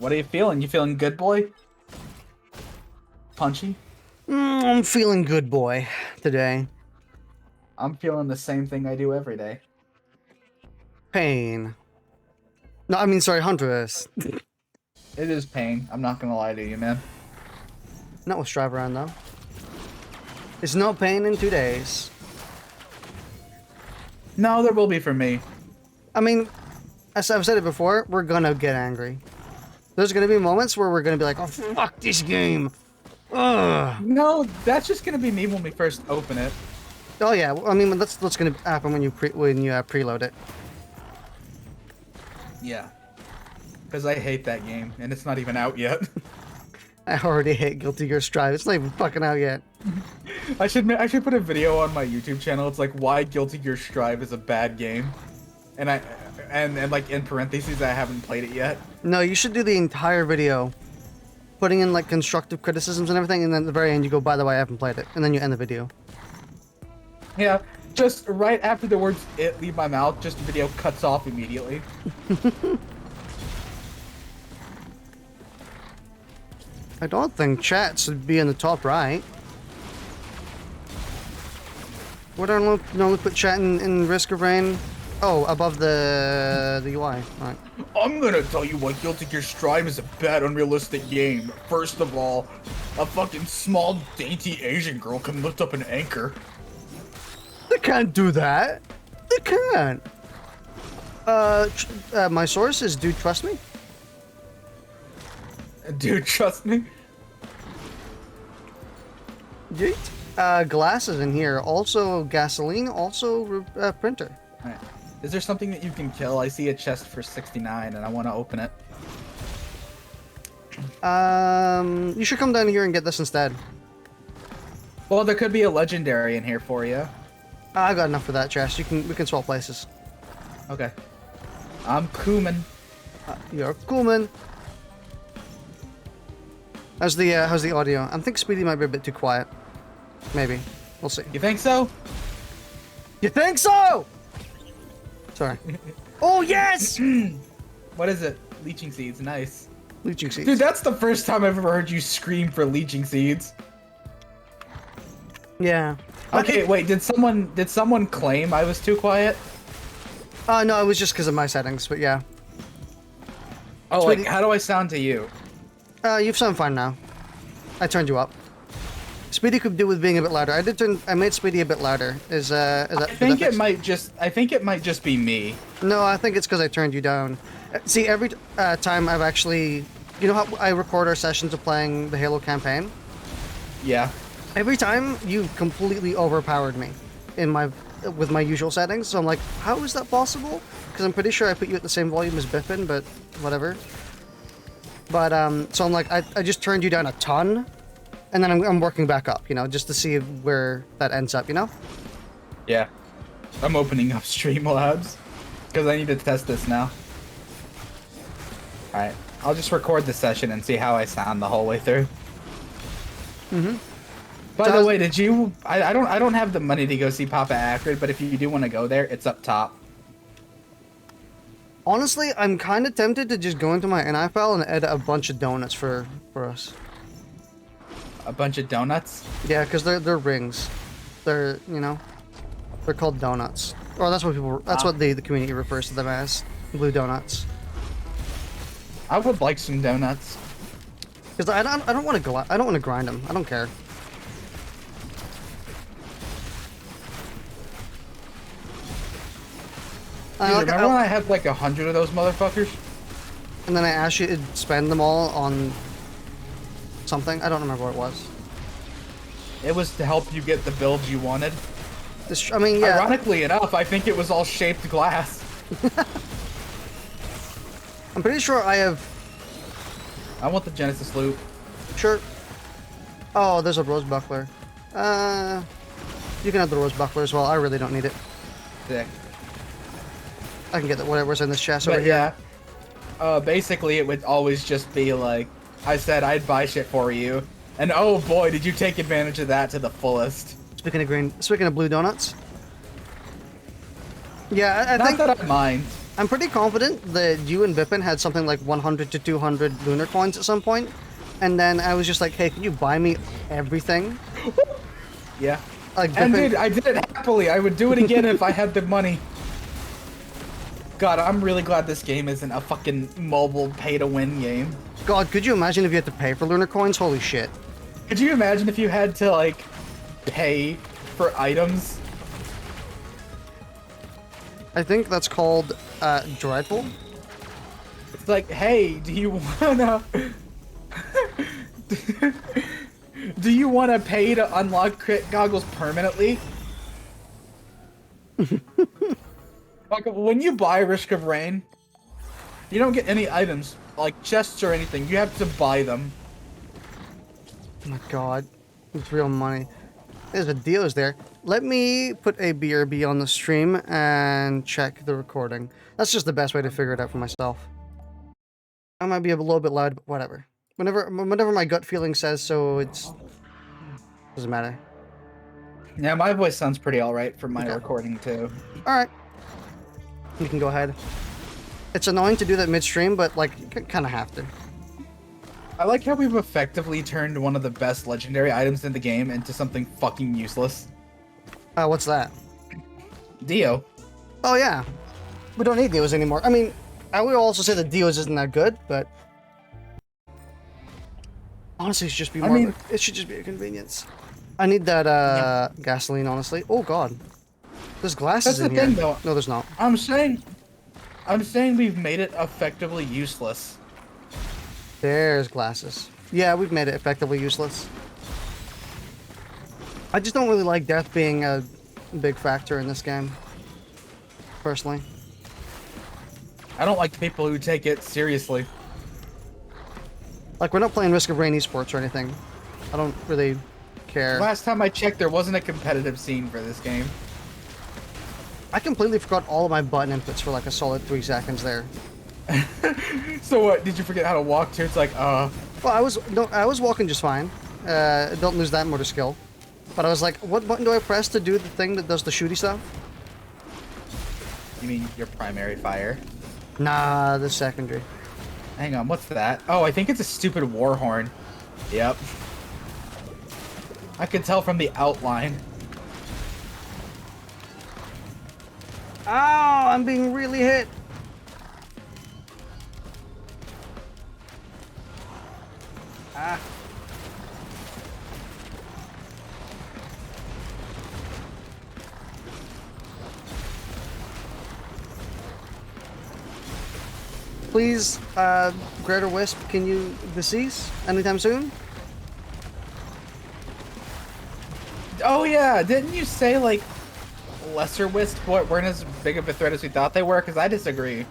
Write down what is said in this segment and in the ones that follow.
What are you feeling? You feeling good, boy? Punchy? I'm feeling good, boy, today. I'm feeling the same thing I do every day. Pain. No, I mean, sorry, Huntress. It is pain. I'm not gonna lie to you, man. Not with Strive around, though. It's no pain in 2 days. No, there will be for me. I mean, as I've said it before, we're gonna get angry. There's gonna be moments where we're gonna be like, oh, fuck this game. Ugh. No, that's just gonna be me when we first open it. Oh yeah, I mean, that's what's gonna happen when you preload it. Yeah. Because I hate that game, and it's not even out yet. I already hate Guilty Gear Strive. It's not even fucking out yet. I should put a video on my YouTube channel. It's like why Guilty Gear Strive is a bad game, and and like in parentheses I haven't played it yet. No, you should do the entire video, putting in like constructive criticisms and everything, and then at the very end you go, by the way, I haven't played it, and then you end the video. Yeah, just right after the words "it" leave my mouth, just the video cuts off immediately. I don't think chat should be in the top right. Would I normally put chat in Risk of Rain? Oh, above the UI. Right. I'm gonna tell you why Guilty Gear Strive is a bad, unrealistic game. First of all, a fucking small, dainty Asian girl can lift up an anchor. They can't do that. They can't. My source is Dude Trust Me. Dude, trust me. Yeet. Glasses in here. Also gasoline. Also printer. Alright. Is there something that you can kill? I see a chest for 69 and I want to open it. You should come down here and get this instead. Well, there could be a legendary in here for you. I got enough for that chest. We can swap places. Okay. I'm Kuman. You're cool, man. How's the audio? I think Speedy might be a bit too quiet. Maybe. We'll see. You think so? You think so? Sorry. Oh, yes! What is it? Leeching seeds. Nice. Leeching seeds. Dude, that's the first time I've ever heard you scream for leeching seeds. Yeah. Okay, wait. Did someone claim I was too quiet? No, it was just because of my settings, but yeah. Oh, Speedy, like, how do I sound to you? You've sound fine now. I turned you up. Speedy could do with being a bit louder. I made Speedy a bit louder. Is that? I think it might just be me. No, I think it's because I turned you down. See, every time I've actually, you know how I record our sessions of playing the Halo campaign? Yeah. Every time you completely overpowered me with my usual settings. So I'm like, how is that possible? Because I'm pretty sure I put you at the same volume as Biffin, but whatever. But so I'm like, I just turned you down a ton, and then I'm working back up, you know, just to see where that ends up, you know? Yeah. I'm opening up Streamlabs because I need to test this now. All right. I'll just record the session and see how I sound the whole way through. Mm-hmm. By the way, did you? I don't have the money to go see Papa Acrid, but if you do want to go there, it's up top. Honestly, I'm kind of tempted to just go into my NI file and edit a bunch of donuts for us. A bunch of donuts? Yeah, because they're rings. They're, you know, they're called donuts. Or that's what people. That's what the community refers to them as. Blue donuts. I would like some donuts. Because I don't want to go. I don't want to grind them. I don't care. Dude, remember when I had like 100 of those motherfuckers? And then I asked you to spend them all on something. I don't remember what it was. It was to help you get the build you wanted. I mean, yeah. Ironically enough, I think it was all shaped glass. I'm pretty sure I have. I want the Genesis loot. Sure. Oh, there's a rose buckler. You can have the rose buckler as well. I really don't need it. Sick. I can get whatever's in this chest But over here. Yeah, basically it would always just be like, I said I'd buy shit for you, and oh boy, did you take advantage of that to the fullest. Speaking of blue donuts. Yeah, I think Not that I mind. I'm pretty confident that you and Vipin had something like 100 to 200 lunar coins at some point, and then I was just like, hey, can you buy me everything? Yeah. Like, And Vipin, dude, I did it happily. I would do it again if I had the money. God, I'm really glad this game isn't a fucking mobile pay-to-win game. God, could you imagine if you had to pay for lunar coins? Holy shit. Could you imagine if you had to, like, pay for items? I think that's called dreadful. It's like, hey, do you wanna... do you wanna pay to unlock crit goggles permanently? Like, when you buy Risk of Rain, you don't get any items, like chests or anything. You have to buy them. Oh my god. It's real money. There's a deal is there. Let me put a BRB on the stream and check the recording. That's just the best way to figure it out for myself. I might be a little bit loud, but whatever. Whenever my gut feeling says so, doesn't matter. Yeah, my voice sounds pretty alright for my Okay. recording, too. Alright. You can go ahead. It's annoying to do that midstream, but, like, you kind of have to. I like how we've effectively turned one of the best legendary items in the game into something fucking useless. What's that? Dio. Oh, yeah. We don't need Dios anymore. I mean, I would also say that Dios isn't that good, but... Honestly, it should just be more... it should just be a convenience. I need that, gasoline, honestly. Oh, God. There's glasses That's in the here. thing, though. No, there's not. I'm saying we've made it effectively useless. There's glasses. Yeah, we've made it effectively useless. I just don't really like death being a big factor in this game. Personally. I don't like people who take it seriously. Like, we're not playing Risk of Rain esports or anything. I don't really care. Last time I checked, there wasn't a competitive scene for this game. I completely forgot all of my button inputs for like a solid 3 seconds there. So what, did you forget how to walk too? It's like, Well, I was walking just fine. Don't lose that motor skill. But I was like, what button do I press to do the thing that does the shooty stuff? You mean your primary fire? Nah, the secondary. Hang on, what's that? Oh, I think it's a stupid war horn. Yep. I could tell from the outline. Ow, I'm being really hit. Ah. Please, Greater Wisp, can you decease anytime soon? Oh yeah, didn't you say like lesser wisps weren't as big of a threat as we thought they were? Because I disagree.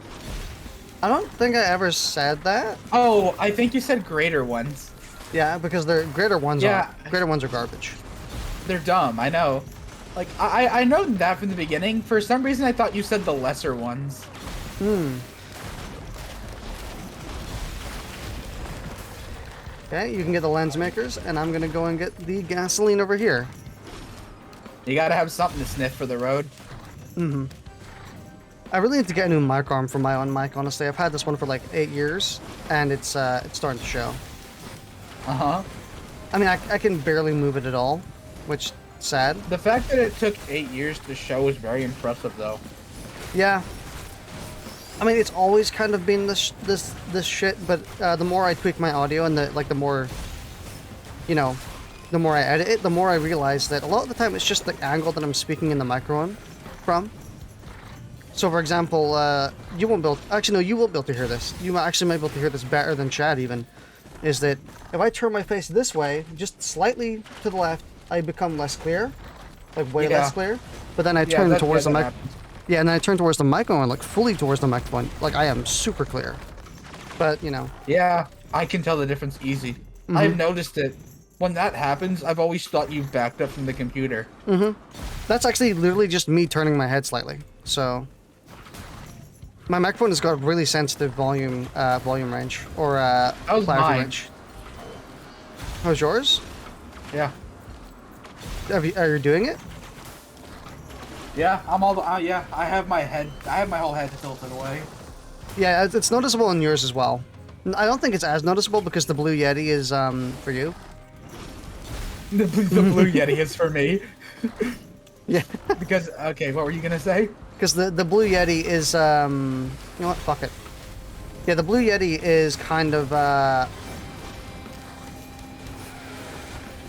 I don't think I ever said that. Oh, I think you said greater ones. Yeah, because the greater ones are garbage. They're dumb, I know. Like, I know that from the beginning. For some reason, I thought you said the lesser ones. Okay, you can get the lens makers, and I'm gonna go and get the gasoline over here. You gotta have something to sniff for the road. I really need to get a new mic arm for my own mic, honestly. I've had this one for like 8 years, and it's starting to show. Uh-huh. I mean, I can barely move it at all, which is sad. The fact that it took 8 years to show is very impressive, though. Yeah. I mean, it's always kind of been this shit, but the more I tweak my audio and the more, you know, the more I edit it, the more I realize that a lot of the time it's just the angle that I'm speaking in the microphone from. So, for example, you won't be able... Actually, no, you will be able to hear this. You actually might be able to hear this better than Chad, even. Is that if I turn my face this way, just slightly to the left, I become less clear. Like, way less clear. But then I turn towards the mic... Yeah, and then I turn towards the microphone, like, fully towards the microphone. Like, I am super clear. But, you know... Yeah, I can tell the difference easy. I've noticed it. When that happens, I've always thought you've backed up from the computer. That's actually literally just me turning my head slightly. So... My microphone has got really sensitive volume range, or clarity range. How's yours? Yeah. Are you doing it? Yeah, I'm all. Yeah, I have my head. I have my whole head tilted away. Yeah, it's noticeable in yours as well. I don't think it's as noticeable because the Blue Yeti is for you. The blue Yeti is for me. Yeah. Because okay, what were you gonna say? Because the Blue Yeti is you know what? Fuck it. Yeah, the Blue Yeti is kind of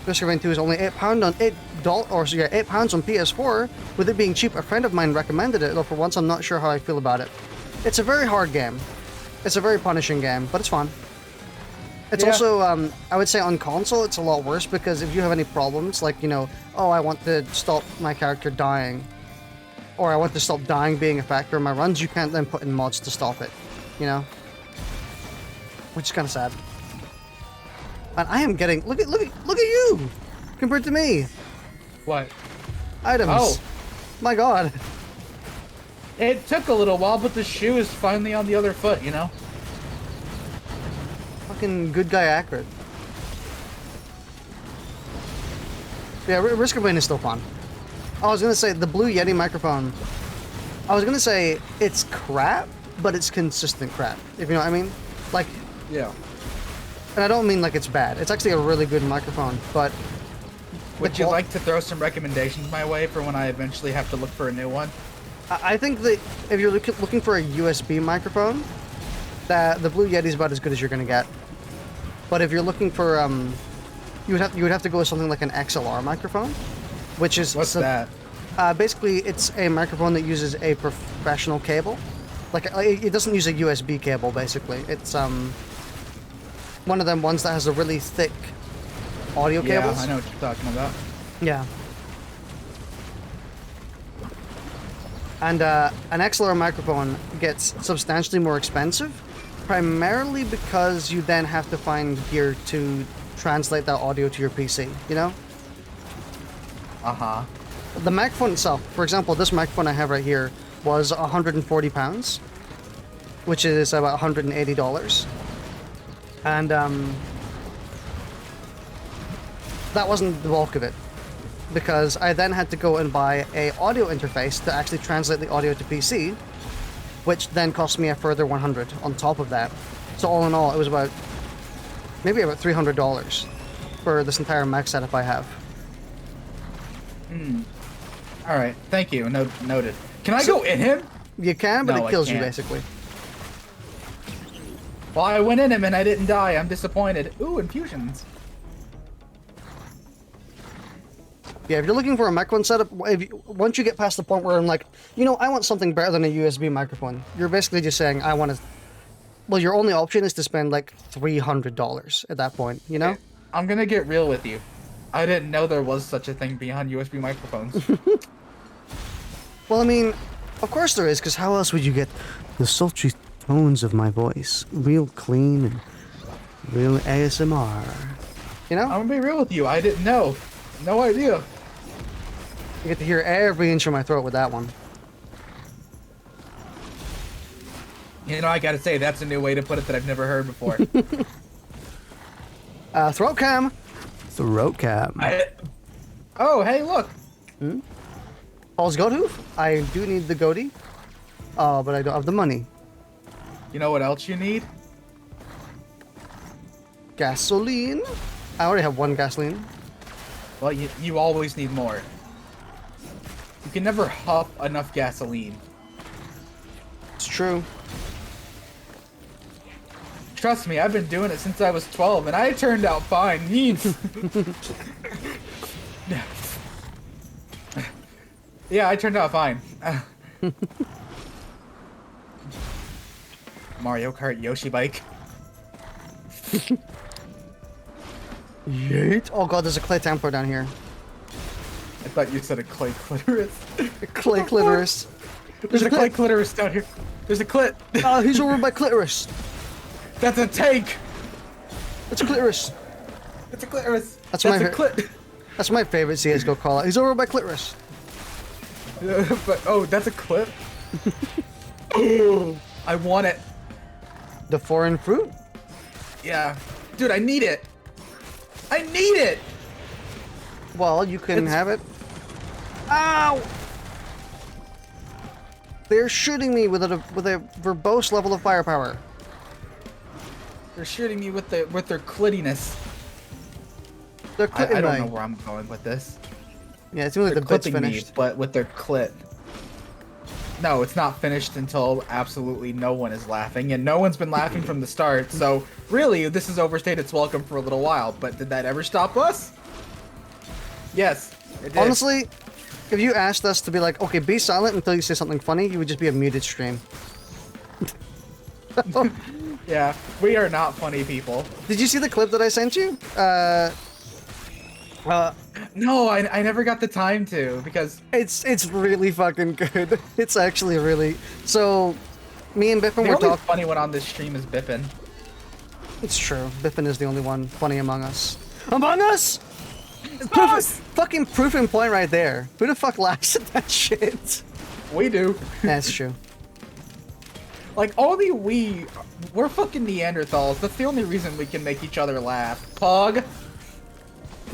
Risk of 2 is only £8 on $8 or so yeah, £8 on PS4. With it being cheap, a friend of mine recommended it, though for once I'm not sure how I feel about it. It's a very hard game. It's a very punishing game, but it's fun. It's also, I would say on console, it's a lot worse because if you have any problems, like, you know, oh, I want to stop my character dying, or I want to stop dying being a factor in my runs, you can't then put in mods to stop it, you know? Which is kind of sad. And I am getting, look at you! Compared to me! What? Items. Oh. My god. It took a little while, but the shoe is finally on the other foot, you know? Fucking good guy accurate. Yeah, Risk of Rain is still fun. I was gonna say, the Blue Yeti microphone, I was gonna say it's crap, but it's consistent crap, if you know what I mean? Like, Yeah. and I don't mean like it's bad. It's actually a really good microphone, but... Would you like to throw some recommendations my way for when I eventually have to look for a new one? I think that if you're looking for a USB microphone, that the Blue Yeti is about as good as you're gonna get. But if you're looking for you would have to go with something like an XLR microphone, which is What's that? Basically, it's a microphone that uses a professional cable. Like it doesn't use a USB cable. Basically, it's one of them ones that has a really thick audio cables. Yeah, I know what you're talking about. Yeah. And an XLR microphone gets substantially more expensive, primarily because you then have to find gear to translate that audio to your PC, you know? Uh-huh. The microphone itself, for example, this microphone I have right here was £140, which is about $180. And that wasn't the bulk of it, because I then had to go and buy a audio interface to actually translate the audio to PC, which then cost me a further $100 on top of that. So all in all, it was maybe about $300 for this entire Mac setup I have. All right. Thank you. Noted. Can I go in him? You can, but No, it I kills you can't. basically. Well, I went in him and I didn't die. I'm disappointed. Ooh, infusions. Yeah, if you're looking for a microphone setup, once you get past the point where I'm like, you know, I want something better than a USB microphone, you're basically just saying, I want to... Well, your only option is to spend like $300 at that point, you know? I'm gonna get real with you. I didn't know there was such a thing beyond USB microphones. Well, I mean, of course there is, because how else would you get the sultry tones of my voice? Real clean and real ASMR. You know? I'm gonna be real with you. I didn't know. No idea. You get to hear every inch of my throat with that one. You know, I gotta say, that's a new way to put it that I've never heard before. Throat cam. Throat cam. Oh, hey, look. Paul's goat hoof. I do need the goatee. But I don't have the money. You know what else you need? Gasoline. I already have one gasoline. Well, you always need more. You can never huff enough gasoline. It's true. Trust me, I've been doing it since I was 12, and I turned out fine. Yeah, I turned out fine. Mario Kart Yoshi bike. Yeet. Oh god, there's a clay temper down here. I thought you said a clay clitoris. A clay clitoris. There's a clay clitoris down here. There's a clit. Oh, he's over by clitoris. That's a tank. It's a clitoris. It's a clitoris. That's a my clit. That's my favorite CS:GO call out. He's over by clitoris. But oh, that's a clip. Oh, I want it. The foreign fruit? Yeah, dude, I need it. I need it. Well, you can have it. Ow! They're shooting me with a verbose level of firepower. They're shooting me with their clittiness. They're clipping I don't me. know where I'm going with this. Yeah, it seems like They're the bit's clipping me, finished. but with their clit. No, it's not finished until absolutely no one is laughing, and no one's been laughing from the start, so really, this has overstayed its welcome for a little while, but did that ever stop us? Yes, it did. Honestly, if you asked us to be like, okay, be silent until you say something funny, you would just be a muted stream. Yeah, we are not funny people. Did you see the clip that I sent you? No, I never got the time to, because... It's really fucking good. It's actually really... So, me and Biffin The were only talking... funny one on this stream is Bippin. It's true. Biffin is the only one funny among us. Among us? Us! Fucking proof and point right there. Who the fuck laughs at that shit? We do. That's true. Like, only we're fucking Neanderthals. That's the only reason we can make each other laugh. Pog.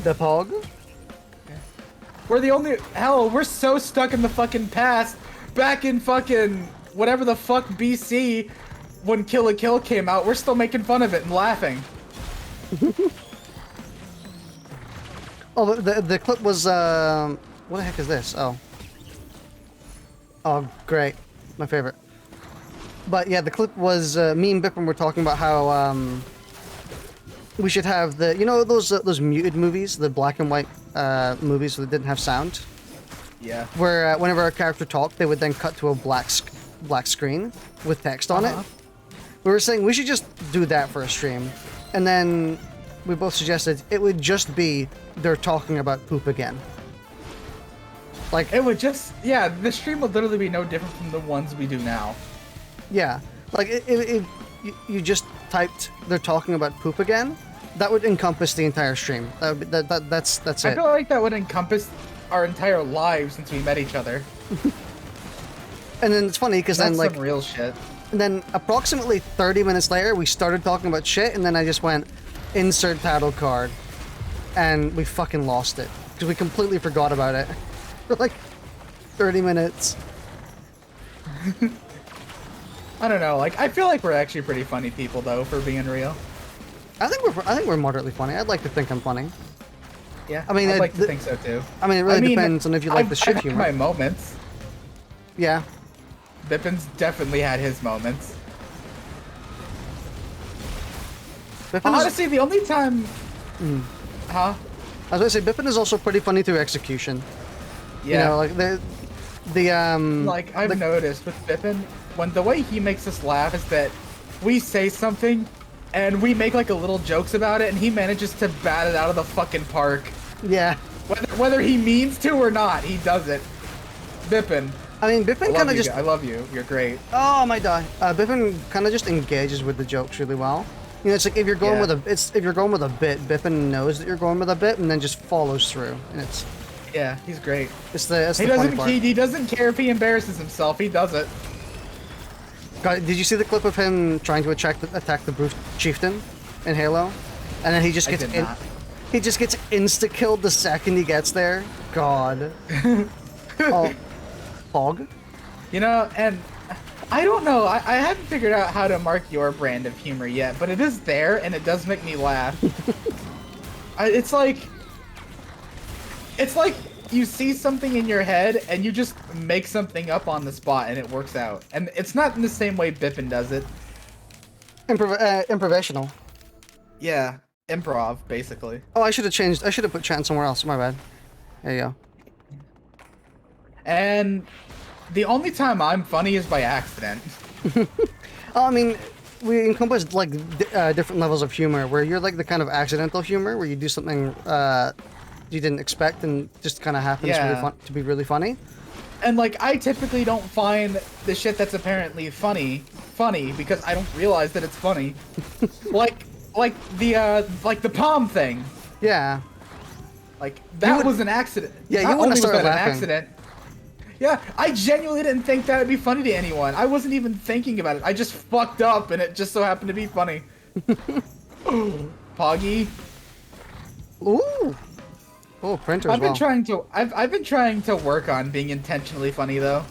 The Pog? We're the only... Hell, we're so stuck in the fucking past. Back in fucking... whatever the fuck BC, when Kill la Kill came out, we're still making fun of it and laughing. Oh, the clip was, what the heck is this? Oh. Oh, great. My favorite. But yeah, the clip was, me and Bippin were talking about how, we should have the, you know those muted movies, the black and white, movies that didn't have sound? Yeah. Where, whenever our character talked, they would then cut to a black screen with text on it. We were saying we should just do that for a stream. And then we both suggested it would just be they're talking about poop again. Like, It would just... Yeah, the stream would literally be no different from the ones we do now. yeah. Like, you just typed they're talking about poop again, that would encompass the entire stream. That's I it. feel like that would encompass our entire lives since we met each other. And then it's funny because That's then like, some real shit. and then approximately 30 minutes later, we started talking about shit, and then I just went, insert title card, and we fucking lost it because we completely forgot about it for like 30 minutes. I don't know, like, I feel like we're actually pretty funny people, though, for being real. I think we're moderately funny. I'd like to think I'm funny. Yeah, I mean, I'd like to think so, too. I mean, it really depends on if you like the shit I've humor. had my moments. Yeah. Bippin's definitely had his moments. Bippin is, Honestly, the only time... Huh? I was gonna say Bippin is also pretty funny through execution. Yeah. You know, like Like, I've noticed with Bippin, when the way he makes us laugh is that we say something, and we make, like, a little jokes about it, and he manages to bat it out of the fucking park. Yeah. Whether he means to or not, he does it. Bippin. I mean, Bippin kind of just... I love you. You're great. Oh, I might die. Bippin kind of just engages with the jokes really well. You know, it's like if you're going if you're going with a bit, Bippin knows that you're going with a bit, and then just follows through, and it's... Yeah, he's great. That's the funny part. He doesn't care if he embarrasses himself. He does it. God, did you see the clip of him trying to attack the brute chieftain in Halo, and then he just gets he just gets insta killed the second he gets there? God. Oh, Pog. You know, and I don't know. I haven't figured out how to mark your brand of humor yet, but it is there, and it does make me laugh. It's like you see something in your head, and you just make something up on the spot, and it works out. And it's not in the same way Bippin does it. Improvisational. Yeah, improv, basically. Oh, I should have put chat somewhere else. My bad. There you go. And the only time I'm funny is by accident. Oh, I mean, we encompass like different levels of humor, where you're like the kind of accidental humor where you do something you didn't expect and just kind of happens to be really funny. And like, I typically don't find the shit that's apparently funny because I don't realize that it's funny. like the palm thing. Yeah. Like that was an accident. Yeah, Not you wouldn't only have started was that an laughing. accident. Yeah, I genuinely didn't think that would be funny to anyone. I wasn't even thinking about it. I just fucked up, and it just so happened to be funny. Poggy. Ooh. Oh, printer as I've been well. trying to work on being intentionally funny though.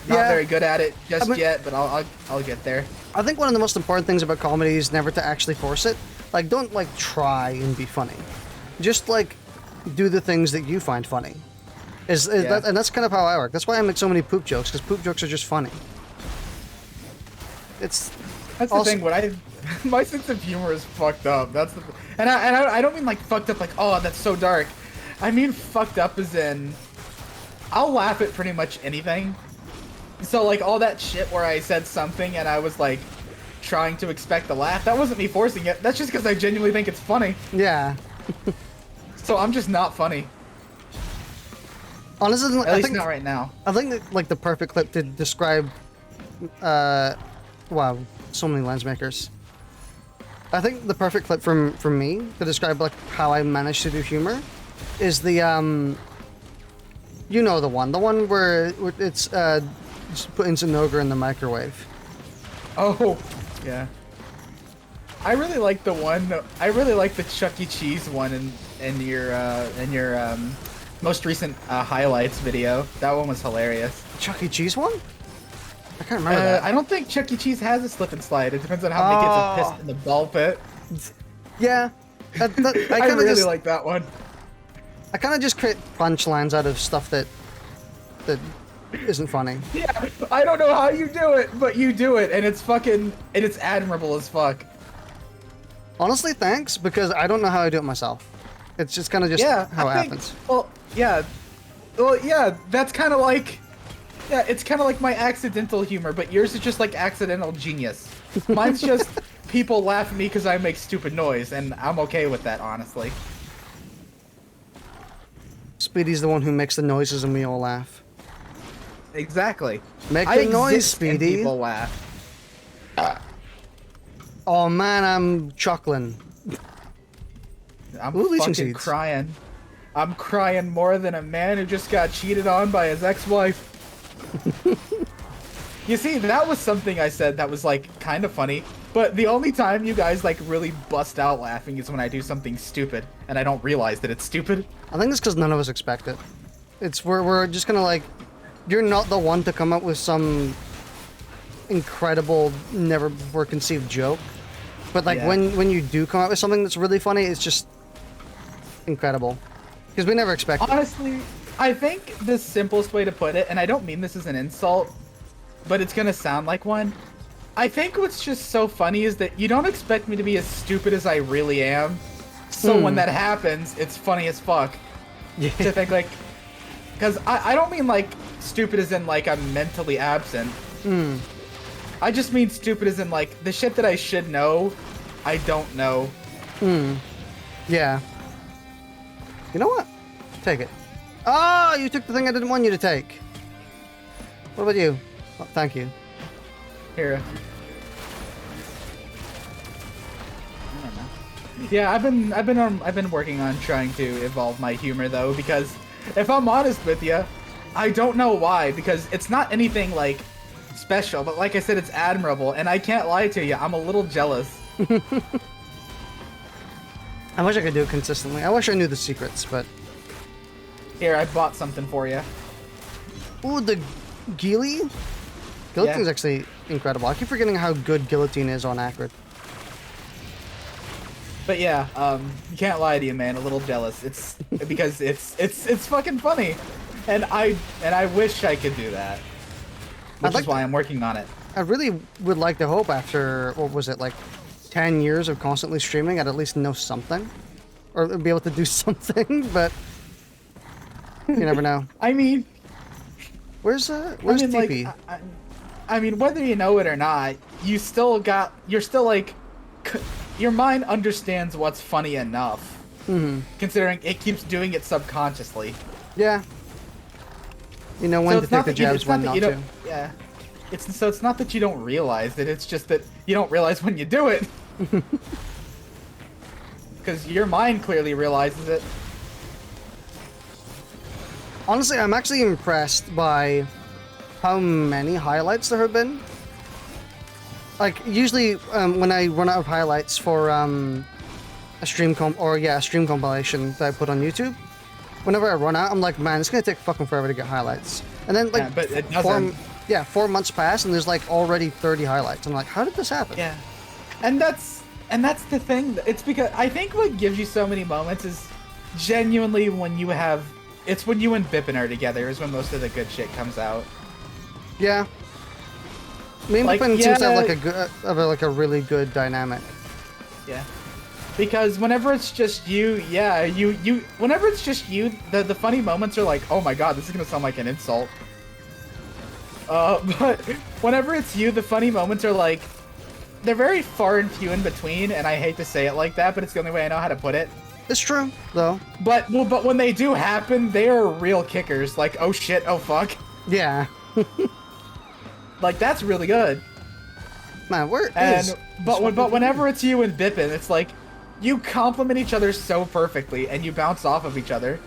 Not Yeah. very good at it just I mean- yet, but I'll get there. I think one of the most important things about comedy is never to actually force it. Like, don't like try and be funny. Just like do the things that you find funny. And that's kind of how I work. That's why I make so many poop jokes, because poop jokes are just funny. That's also- the thing. When my sense of humor is fucked up. That's the and I don't mean like fucked up like, oh, that's so dark. I mean fucked up as in I'll laugh at pretty much anything. So like all that shit where I said something and I was like trying to expect a laugh, that wasn't me forcing it. That's just because I genuinely think it's funny. Yeah. So I'm just not funny. Honestly, At least not right now. I think that, like, the perfect clip to describe, wow, so many lens makers. I think the perfect clip from me to describe like how I managed to do humor is the you know the one where it's just putting some ogre in the microwave. Oh, yeah. I really like the one. I really like the Chuck E. Cheese one in your most recent highlights video. That one was hilarious. Chuck E. Cheese one? I can't remember that. I don't think Chuck E. Cheese has a slip and slide. It depends on how many kids have pissed in the ball pit. Yeah, I I kind of really just like that one. I kind of just create punchlines out of stuff that isn't funny. Yeah, I don't know how you do it, but you do it, and it's admirable as fuck. Honestly, thanks, because I don't know how I do it myself. It's just kind of just how it happens. Well, yeah, that's kind of like, it's kind of like my accidental humor, but yours is just like accidental genius. Mine's just people laugh at me because I make stupid noise, and I'm okay with that, honestly. Speedy's the one who makes the noises and we all laugh. Exactly. Make I the noise, exist and Speedy. people laugh. Oh man, I'm chuckling. I'm Ooh, leeching fucking seeds. crying. I'm crying more than a man who just got cheated on by his ex-wife. You see, that was something I said that was like kind of funny, but the only time you guys like really bust out laughing is when I do something stupid and I don't realize that it's stupid. I think it's because none of us expect it. It's we're just gonna like, you're not the one to come up with some incredible, never before conceived joke, but like Yeah. when you do come up with something that's really funny, it's just incredible because we never expect it. Honestly, I think the simplest way to put it, and I don't mean this as an insult, but it's gonna sound like one. I think what's just so funny is that you don't expect me to be as stupid as I really am. So when that happens, it's funny as fuck. Yeah. To think like, because I don't mean like stupid as in like I'm mentally absent. I just mean stupid as in like the shit that I should know, I don't know. Yeah. You know what? Take it. Oh, you took the thing I didn't want you to take. What about you? Oh, thank you. Here. I don't know. Yeah, I've been working on trying to evolve my humor though, because if I'm honest with you, I don't know why, because it's not anything like special, but like I said, it's admirable, and I can't lie to you, I'm a little jealous. I wish I could do it consistently. I wish I knew the secrets, but... Here, I bought something for you. Ooh, the Guillotine? Guillotine's actually incredible. I keep forgetting how good Guillotine is on Acrid. But yeah, you can't lie to you, man. A little jealous. It's because it's fucking funny, and I wish I could do that, which is why I'm working on it. I really would like to hope after, what was it, like 10 years of constantly streaming, I'd at least know something, or be able to do something. But you never know. I mean, Where's TP? Like, I mean, whether you know it or not, you're still like, your mind understands what's funny enough, considering it keeps doing it subconsciously. Yeah. You know when to take the jabs, when not to. Yeah. It's not that you don't realize it, it's just that you don't realize when you do it. Because your mind clearly realizes it. Honestly, I'm actually impressed by how many highlights there have been. Like, usually when I run out of highlights for a stream compilation that I put on YouTube, whenever I run out, I'm like, man, it's gonna take fucking forever to get highlights. And then like Yeah, but it doesn't. Yeah, 4 months pass and there's like already 30 highlights. I'm like, how did this happen? Yeah, and that's the thing. It's because I think what gives you so many moments is genuinely when you have. It's when you and Bippin are together is when most of the good shit comes out. Yeah. Me and Like, Bippin seems to have yeah. like a really good dynamic. Yeah. Because whenever it's just you, yeah, whenever it's just you, the funny moments are like, oh my god, this is gonna sound like an insult. But whenever it's you, the funny moments are like, they're very far and few in between, and I hate to say it like that, but it's the only way I know how to put it. It's true, though. But when they do happen, they are real kickers. Like, oh shit, oh fuck. Yeah. Like, that's really good. Man, But whenever it's you and Bippin, it's like, you complement each other so perfectly, and you bounce off of each other.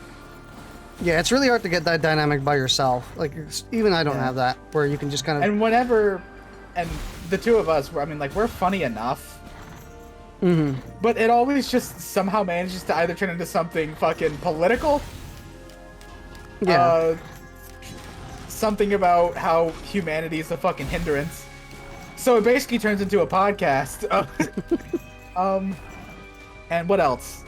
Yeah, it's really hard to get that dynamic by yourself. Like, even I don't have that, where you can just kind of... And the two of us, I mean, like, we're funny enough. Mm-hmm. But it always just somehow manages to either turn into something fucking political. Yeah. Something about how humanity is a fucking hindrance. So it basically turns into a podcast. And what else?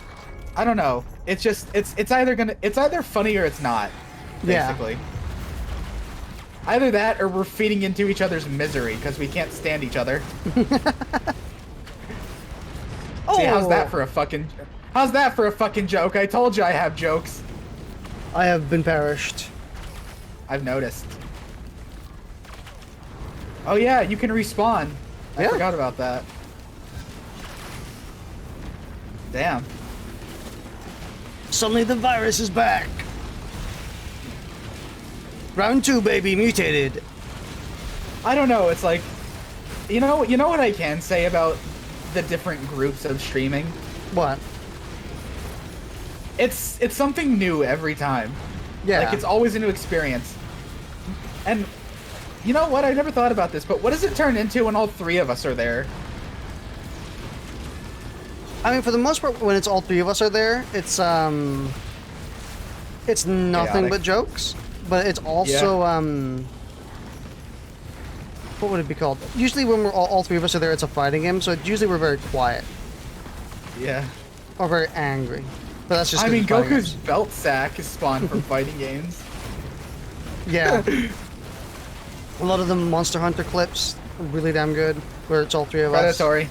I don't know. It's just it's either funny or it's not. Basically. Yeah. Either that or we're feeding into each other's misery because we can't stand each other. See, how's that for a fucking joke? I told you I have jokes. I have been perished. I've noticed. Oh yeah, you can respawn. I forgot about that. Damn. Suddenly the virus is back. Round 2, baby, mutated. I don't know, it's like, you know what I can say about the different groups of streaming? What? It's something new every time. Yeah. Like, it's always a new experience. And you know what? I never thought about this, but what does it turn into when all three of us are there? I mean, for the most part, when it's all three of us are there, it's nothing chaotic. but jokes. But it's also what would it be called? Usually, when we're all three of us are there, it's a fighting game. So usually we're very quiet. Yeah. Or very angry. But that's just. I mean, Goku's belt sack is spawned from fighting games. Yeah. A lot of the Monster Hunter clips are really damn good, where it's all three of us. Predatory.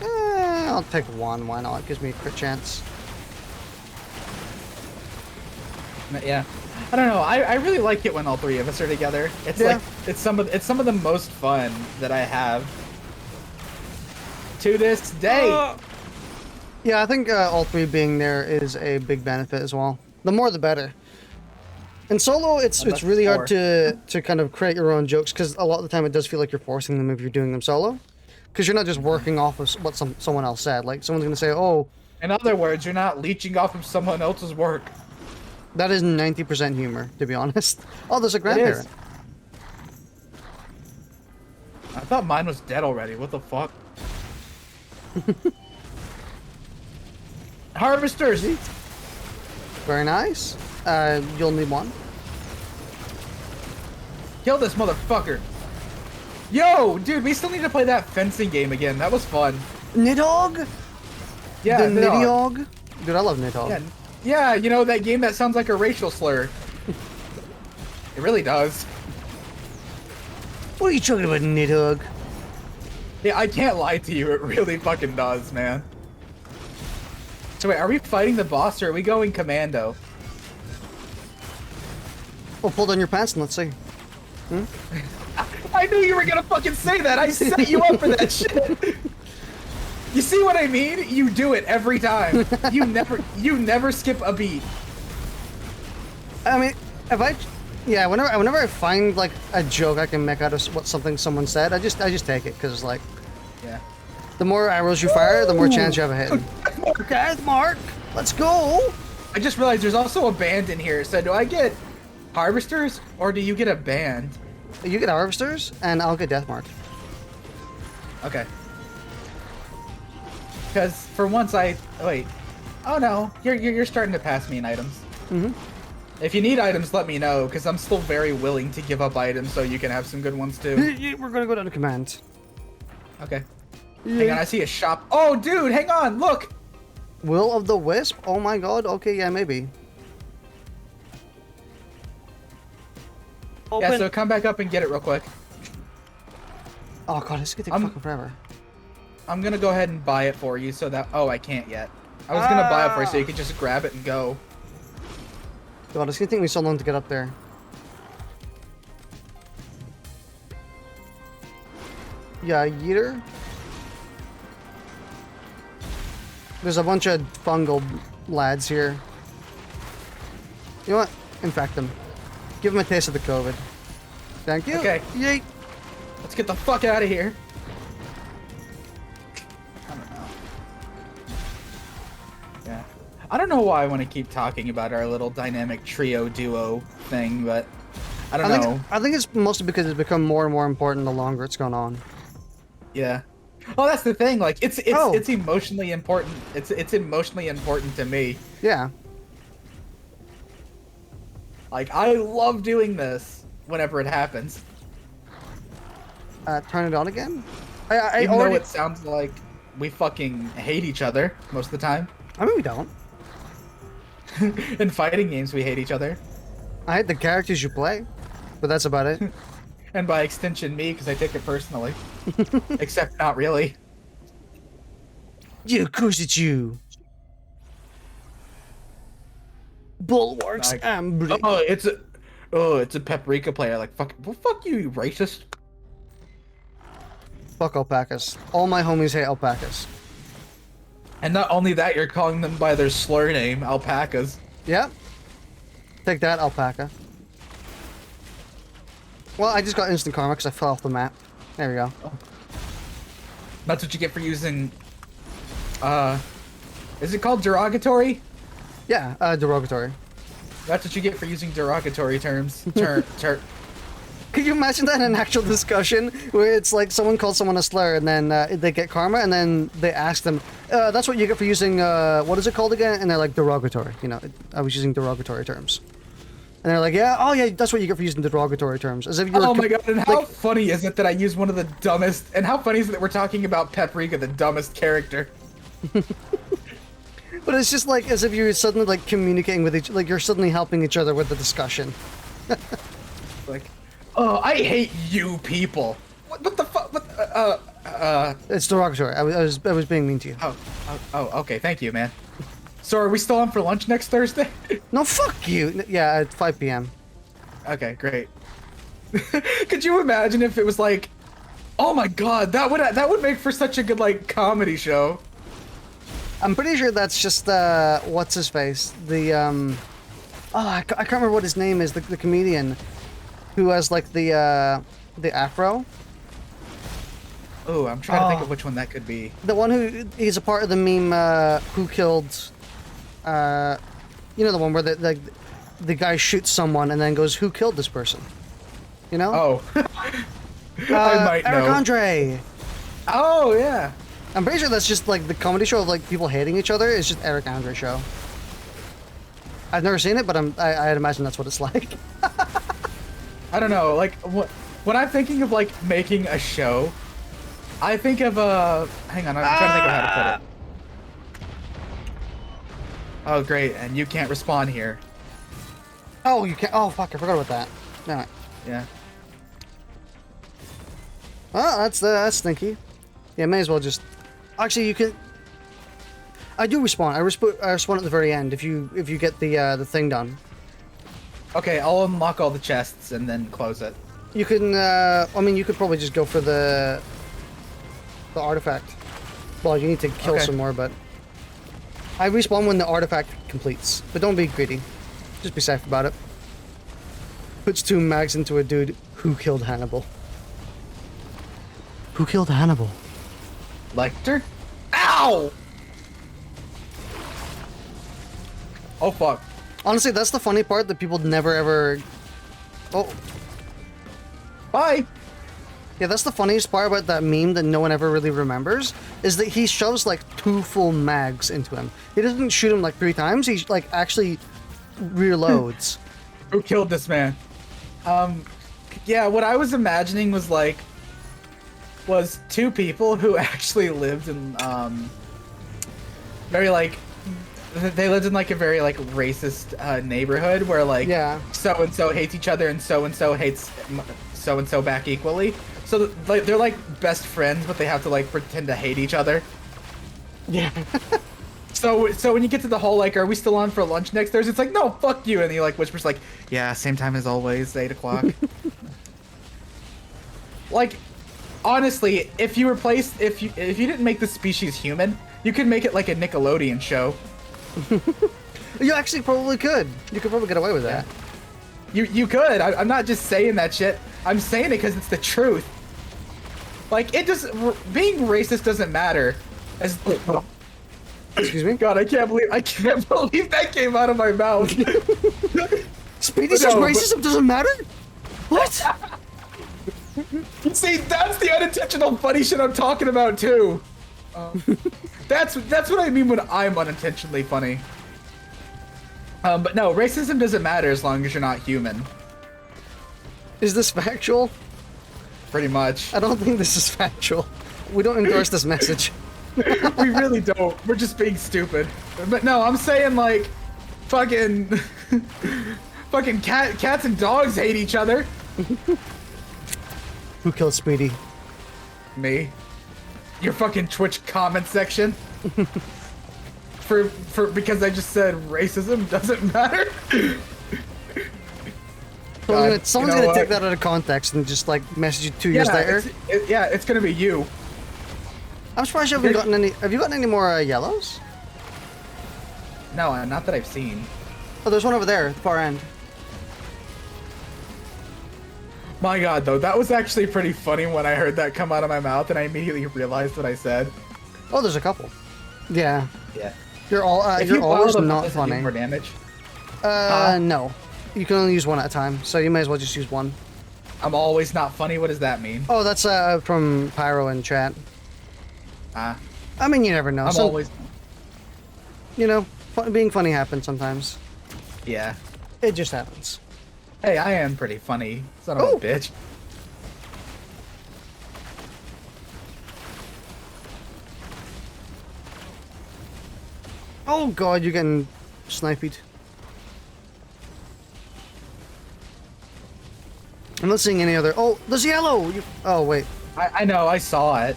I'll take one. Why not? It gives me a crit chance. Yeah. I don't know. I really like it when all three of us are together. It's like it's some of the most fun that I have to this day. Yeah, I think all three being there is a big benefit as well. The more, the better. In solo, it's really hard to kind of create your own jokes because a lot of the time it does feel like you're forcing them if you're doing them solo, because you're not just working off of what someone else said. Like someone's gonna say, "Oh." In other words, you're not leeching off of someone else's work. That is 90% humor, to be honest. Oh, there's a grandparent. I thought mine was dead already. What the fuck? Harvesters! Very nice. You'll need one. Kill this motherfucker. Yo, dude, we still need to play that fencing game again. That was fun. Nidhogg? Yeah, the Nidhogg? Dude, I love Nidhogg. Yeah, you know, that game that sounds like a racial slur. It really does. What are you talking about, Nidhogg? Yeah, I can't lie to you. It really fucking does, man. So wait, are we fighting the boss or are we going commando? Well, pull down your pants and let's see. I knew you were gonna fucking say that. I set you up for that shit. You see what I mean? You do it every time. You never skip a beat. I mean, whenever I find like a joke I can make out of something someone said, I just take it because like, the more arrows you fire, the more chance you have of hitting. Death mark, let's go. I just realized there's also a band in here. So do I get harvesters or do you get a band? You get harvesters and I'll get death mark. Okay. Because for once wait. Oh no, you're starting to pass me in items. If you need items, let me know, because I'm still very willing to give up items so you can have some good ones too. We're gonna go down to command. Okay. Hang on, I see a shop. Oh, dude, hang on, look! Will of the Wisp? Oh my god, okay, yeah, maybe. Open. Yeah, so come back up and get it real quick. Oh god, this is gonna take fucking forever. I'm gonna go ahead and buy it for you so that... Oh, I can't yet. I was gonna buy it for you so you could just grab it and go. God, it's gonna take me so long to get up there. Yeah, Yeeter. There's a bunch of fungal lads here. You know what? Infect them. Give them a taste of the COVID. Thank you. Okay. Yeet. Let's get the fuck out of here. I don't know. Yeah. I don't know why I want to keep talking about our little dynamic trio duo thing, but I don't know. I think it's mostly because it's become more and more important the longer it's gone on. Yeah. Oh, that's the thing. Like, it's emotionally important. It's emotionally important to me. Yeah. Like, I love doing this whenever it happens. Turn it on again? Even though it sounds like we fucking hate each other most of the time. I mean, we don't. In fighting games, we hate each other. I hate the characters you play, but that's about it. And by extension, me, because I take it personally. Except not really. Yeah, of course it's you. Bulwarks and blue. It's a paprika player. Like, fuck you, you racist. Fuck alpacas. All my homies hate alpacas. And not only that, you're calling them by their slur name, alpacas. Yep. Take that, alpaca. Well, I just got instant karma because I fell off the map. There we go. That's what you get for using... Is it called derogatory? Yeah, derogatory. That's what you get for using derogatory terms. Could you imagine that in an actual discussion where it's like someone calls someone a slur and then they get karma and then they ask them, that's what you get for using, what is it called again? And they're like, derogatory. You know, I was using derogatory terms. And they're like, yeah, oh yeah, that's what you get for using derogatory terms. As if you're oh my god, and how funny is it that I use one of the dumbest, and how funny is it that we're talking about Paprika, the dumbest character? But it's just like as if you're suddenly like communicating with each, like you're suddenly helping each other with the discussion. Like, oh, I hate you people. What the fuck? It's derogatory. I was being mean to you. Oh, okay, thank you, man. So are we still on for lunch next Thursday? No, fuck you. Yeah, at 5 p.m. Okay, great. Could you imagine if it was like, oh my god, that would make for such a good like comedy show. I'm pretty sure that's just what's his face, the I can't remember what his name is, the comedian who has like the afro. Oh, I'm trying to think of which one that could be. The one who he's a part of the meme who killed you know, the one where the guy shoots someone and then goes, who killed this person? You know? Oh. I might know. Eric Andre. Oh, yeah. I'm pretty sure that's just like the comedy show of like people hating each other. It's just Eric Andre show. I've never seen it, but I'd imagine that's what it's like. I don't know, like when I'm thinking of like making a show, I think of hang on, I'm trying to think of how to put it. Oh great, and you can't respawn here. Oh, you can't. Oh fuck, I forgot about that. Alright. Yeah. Oh, that's stinky. Yeah, may as well just. Actually, you can. I do respawn. I respawn at the very end if you get the thing done. Okay, I'll unlock all the chests and then close it. You can. I mean, you could probably just go for the artifact. Well, you need to kill some more, but I respawn when the artifact completes. But don't be greedy. Just be safe about it. Puts 2 mags into a dude who killed Hannibal. Who killed Hannibal? Lecter? Ow! Oh fuck. Honestly, that's the funny part that people never ever. Oh. Bye! Yeah, that's the funniest part about that meme that no one ever really remembers, is that he shoves like 2 full mags into him. He doesn't shoot him like 3 times, he like actually reloads. Who killed this man? Yeah, what I was imagining was like, was two people who actually lived in, very like, they lived in like a very like racist neighborhood where like, so-and-so hates each other and so hates so-and-so back equally. So like they're like best friends, but they have to like pretend to hate each other. Yeah. So when you get to the whole like, are we still on for lunch next Thursday? It's like, no, fuck you, and he like whispers like, yeah, same time as always, 8 o'clock. Like, honestly, if you didn't make the species human, you could make it like a Nickelodeon show. You actually probably could. You could probably get away with that. You could. I'm not just saying that shit. I'm saying it because it's the truth. Like, it just being racist doesn't matter. As excuse me. God, I can't believe that came out of my mouth. Speedy says racism doesn't matter. What? See, that's the unintentional funny shit I'm talking about too. That's what I mean when I'm unintentionally funny. But no, racism doesn't matter as long as you're not human. Is this factual? Pretty much. I don't think this is factual. We don't endorse this message. We really don't. We're just being stupid. But no, I'm saying like, fucking cats and dogs hate each other. Who killed Speedy? Me. Your fucking Twitch comment section. Because I just said racism doesn't matter. Someone's gonna take that out of context and just like message you 2 years later. It's gonna be you. I'm surprised you haven't gotten any. Have you gotten any more yellows? No, not that I've seen. Oh, there's one over there at the far end. My God, though, that was actually pretty funny when I heard that come out of my mouth, and I immediately realized what I said. Oh, there's a couple. Yeah. Yeah. You're always not funny. More damage. No. You can only use one at a time, so you may as well just use one. I'm always not funny. What does that mean? Oh, that's from Pyro in chat. I mean, you never know. I'm always. You know, being funny happens sometimes. Yeah. It just happens. Hey, I am pretty funny. Son of a bitch. Oh God, you're getting sniped. I'm not seeing any other. Oh, there's yellow. Oh wait. I know. I saw it.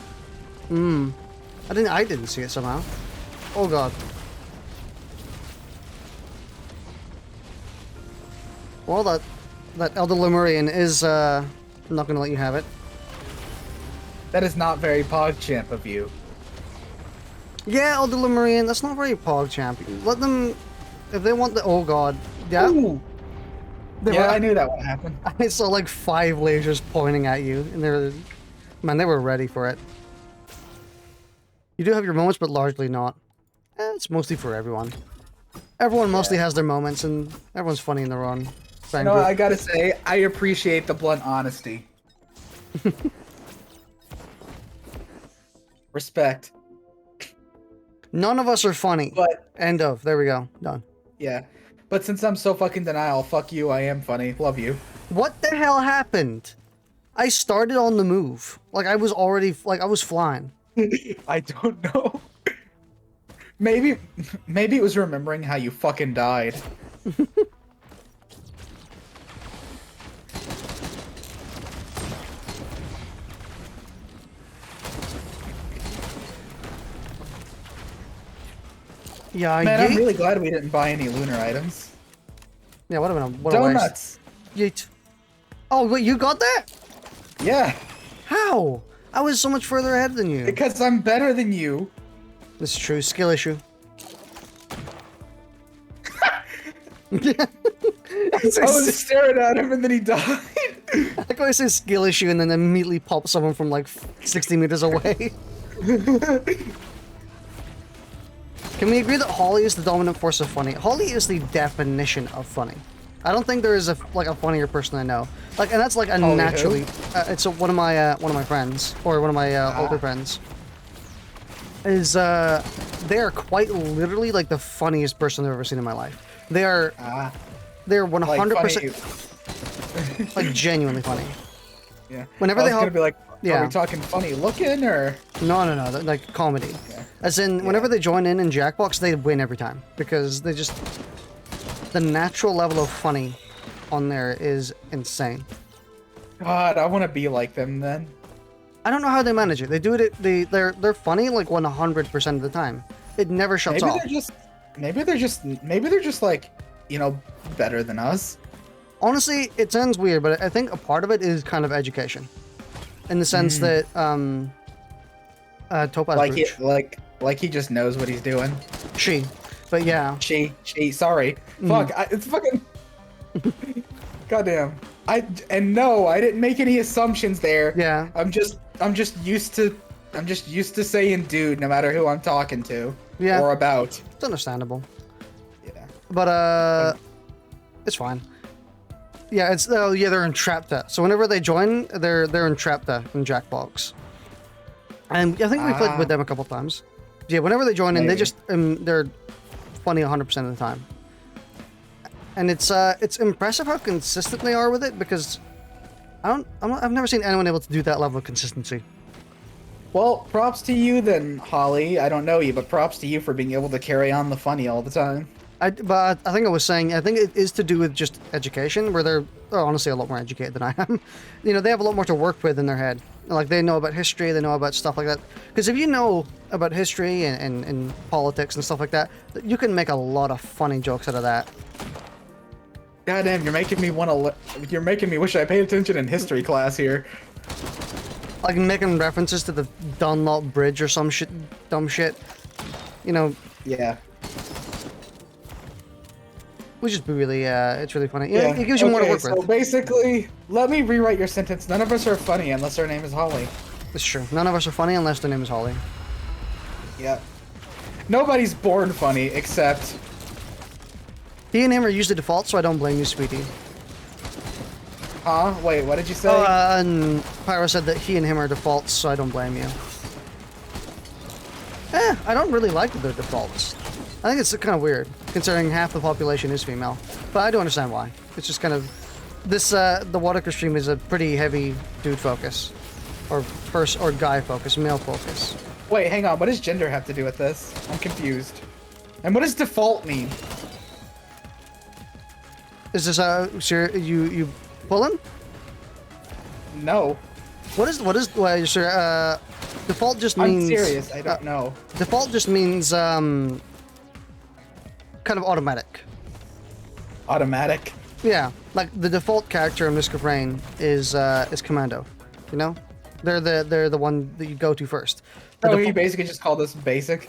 I didn't see it somehow. Oh God. Well, that Elder Lemurian is I'm not gonna let you have it. That is not very PogChamp of you. Yeah, Elder Lemurian, that's not very PogChamp. Let them, if they want the. Oh God. Yeah. Ooh. Yeah, I knew that would happen. I saw like 5 lasers pointing at you, and they were ready for it. You do have your moments, but largely not. It's mostly for everyone. Everyone mostly has their moments, and everyone's funny in their own. You know, I gotta say, I appreciate the blunt honesty. Respect. None of us are funny. But end of. There we go. Done. Yeah. But since I'm so fucking denial, fuck you, I am funny. Love you. What the hell happened? I started on the move. Like I was already I was flying. I don't know. Maybe it was remembering how you fucking died. Yeah, man, I'm really glad we didn't buy any lunar items. Yeah, what a donuts. Yeet. Oh, wait, you got that? Yeah. How? I was so much further ahead than you. Because I'm better than you. This is true. Skill issue. I was staring at him and then he died. I like how I say skill issue and then immediately pop someone from like 60 meters away. Can we agree that Holly is the dominant force of funny? Holly is the definition of funny. I don't think there is a funnier person I know. Like, and that's like a Holly naturally. It's one of my friends or one of my older friends. Is they are quite literally like the funniest person I've ever seen in my life. They are They're Like 100% like genuinely funny. Yeah. Whenever I they was gonna hop, be like, yeah. are we talking funny looking or? No, like comedy. Okay. As in, whenever they join in Jackbox, they win every time because they just the natural level of funny on there is insane. God, I want to be like them then. I don't know how they manage it. They do it. They're funny like 100% of the time. It never shuts Maybe off. maybe they're just like, you know, better than us. Honestly, it sounds weird, but I think a part of it is kind of education, in the sense that Topaz Brooch. Like he just knows what he's doing. But yeah. She. Sorry. Fuck. It's fucking. Goddamn. I didn't make any assumptions there. Yeah. I'm just used to saying dude no matter who I'm talking to. Yeah. Or about. It's understandable. Yeah. But it's fine. Yeah, they're in Trapta. So whenever they join, they're in Trapta in Jackbox. And I think we played with them a couple times. Yeah, whenever they join in, they just they're funny 100% of the time. And it's impressive how consistent they are with it because I've never seen anyone able to do that level of consistency. Well, props to you then, Holly. I don't know you, but props to you for being able to carry on the funny all the time. But I think it is to do with just education, where they're honestly a lot more educated than I am. You know, they have a lot more to work with in their head. Like, they know about history, they know about stuff like that. Because if you know about history and politics and stuff like that, you can make a lot of funny jokes out of that. Goddamn, you're making me wish I paid attention in history class here. Like making references to the Dunlop Bridge or some shit, dumb shit. You know. Yeah. Which is really, it's really funny. Yeah, it gives you more to work so with. Basically, let me rewrite your sentence. None of us are funny unless our name is Holly. That's true. None of us are funny unless their name is Holly. Yep. Nobody's born funny except... He and him are usually default, so I don't blame you, Speedy. Huh? Wait, what did you say? And Pyro said that he and him are defaults, so I don't blame you. I don't really like their defaults. I think it's kind of weird, considering half the population is female. But I do understand why. It's just kind of... This, the Waddicker stream is a pretty heavy dude focus. Or guy focus, male focus. Wait, hang on. What does gender have to do with this? I'm confused. And what does default mean? Is this, sure, you pulling? No. Well, sure, default just means... I'm serious, I don't know. Default just means, kind of automatic. Automatic? Yeah, like the default character in Risk of Rain is Commando. You know, they're the one that you go to first. So he basically just called us basic?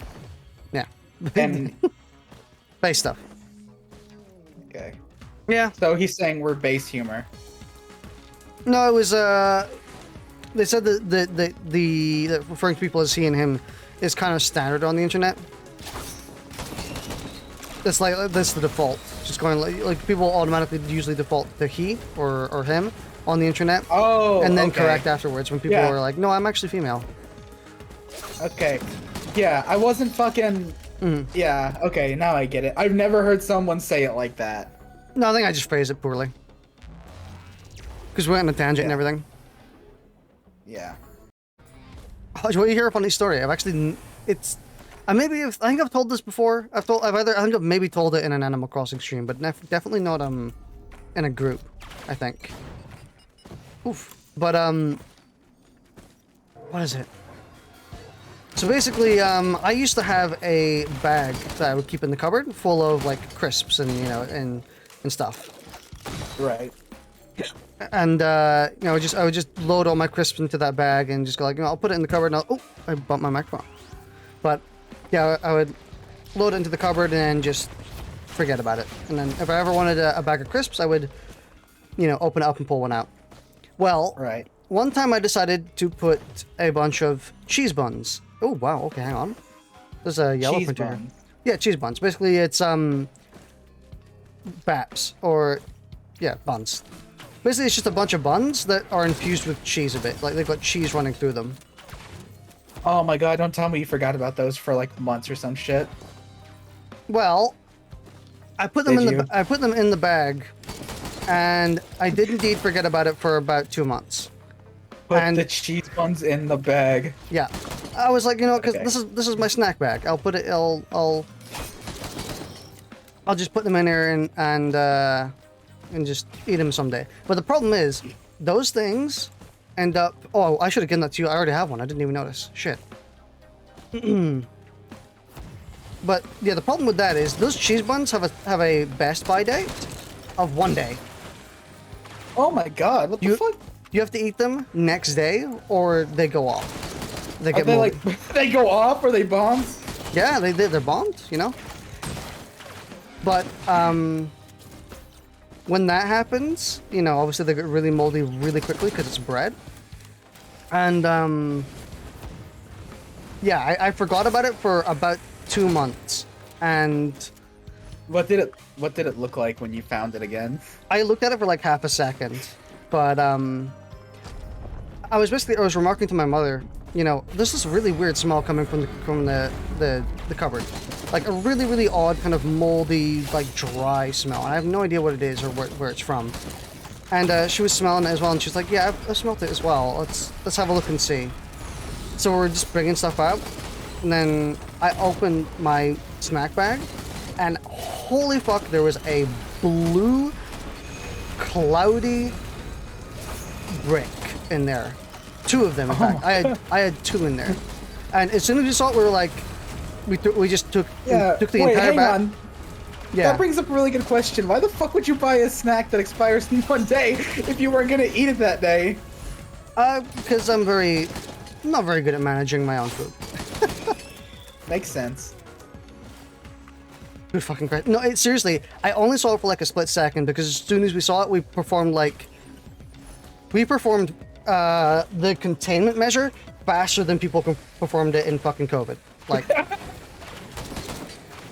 Yeah. And... base stuff. Okay. Yeah. So he's saying we're base humor. No, it was they said that the referring to people as he and him is kind of standard on the internet. It's like that's the default. Just going like people automatically usually default to he or him on the internet. Oh. And then okay. correct afterwards when people are like, no, I'm actually female. Okay. Yeah, I wasn't fucking. Yeah. Okay. Now I get it. I've never heard someone say it like that. No, I think I just phrased it poorly. Because we went on a tangent and everything. Yeah. Oh, do you want to hear a funny story? I think I've told this before. I think I've maybe told it in an Animal Crossing stream, but definitely not in a group. I think. Oof. But what is it? So basically, I used to have a bag that I would keep in the cupboard full of like crisps and and stuff. Right. And I would just load all my crisps into that bag and just go like, I'll put it in the cupboard and I bumped my microphone. But yeah, I would load it into the cupboard and just forget about it. And then if I ever wanted a bag of crisps, I would, open it up and pull one out. Well, right. One time I decided to put a bunch of cheese buns. Oh wow, okay, hang on. There's a yellow cheese printer. Buns. Yeah, cheese buns. Basically, it's baps or buns. Basically, it's just a bunch of buns that are infused with cheese a bit. Like, they've got cheese running through them. Oh my god, don't tell me you forgot about those for like months or some shit. Well, I put them Did in you? I put them in the bag, and I did indeed forget about it for about 2 months. Put And- the cheese buns in the bag. Yeah, I was like, you know, because Okay. this is my snack bag. I'll put it. I'll just put them in there and just eat them someday. But the problem is, those things end up. Oh, I should have given that to you. I already have one. I didn't even notice. Shit. But yeah, the problem with that is those cheese buns have a best by date of 1 day. Oh my god, what the fuck? You have to eat them next day, or they go off. They Are get they moldy. like, they go off or they bombed? Yeah, they're bombed, you know? But, when that happens, you know, obviously they get really moldy really quickly because it's bread. And, yeah, I forgot about it for about 2 months. And What did it look like when you found it again? I looked at it for like half a second. But, I was remarking to my mother, you know, there's this really weird smell coming from the cupboard. Like a really, really odd kind of moldy, like dry smell. And I have no idea what it is or where it's from. And she was smelling it as well, and she's like, yeah, I've smelled it as well. Let's have a look and see. So we're just bringing stuff out, and then I opened my snack bag, and holy fuck, there was a blue, cloudy brick in there. 2 of them, in fact. I had 2 in there. And as soon as we saw it, we were like, we just took the entire hang bag. on. Yeah. That brings up a really good question. Why the fuck would you buy a snack that expires in 1 day if you weren't gonna eat it that day? Because I'm not very good at managing my own food. Makes sense. Good fucking Christ. No, seriously, I only saw it for like a split second because as soon as we saw it, we performed the containment measure faster than people performed it in fucking COVID. Like,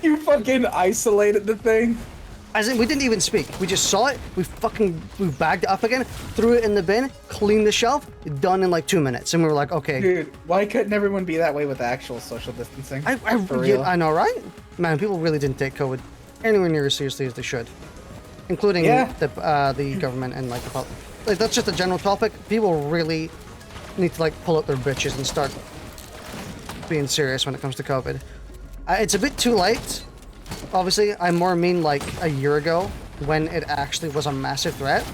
You fucking isolated the thing. as in, we didn't even speak. We just saw it, we bagged it up again, threw it in the bin, cleaned the shelf, done in like 2 minutes. And we were like, okay. Dude, why couldn't everyone be that way with actual social distancing? For Yeah, real. I know, right? Man, people really didn't take COVID anywhere near as seriously as they should. Including the government and like the public. Like, that's just a general topic. People really need to like pull up their bitches and start being serious when it comes to COVID. It's a bit too late. Obviously, I more mean like a year ago when it actually was a massive threat.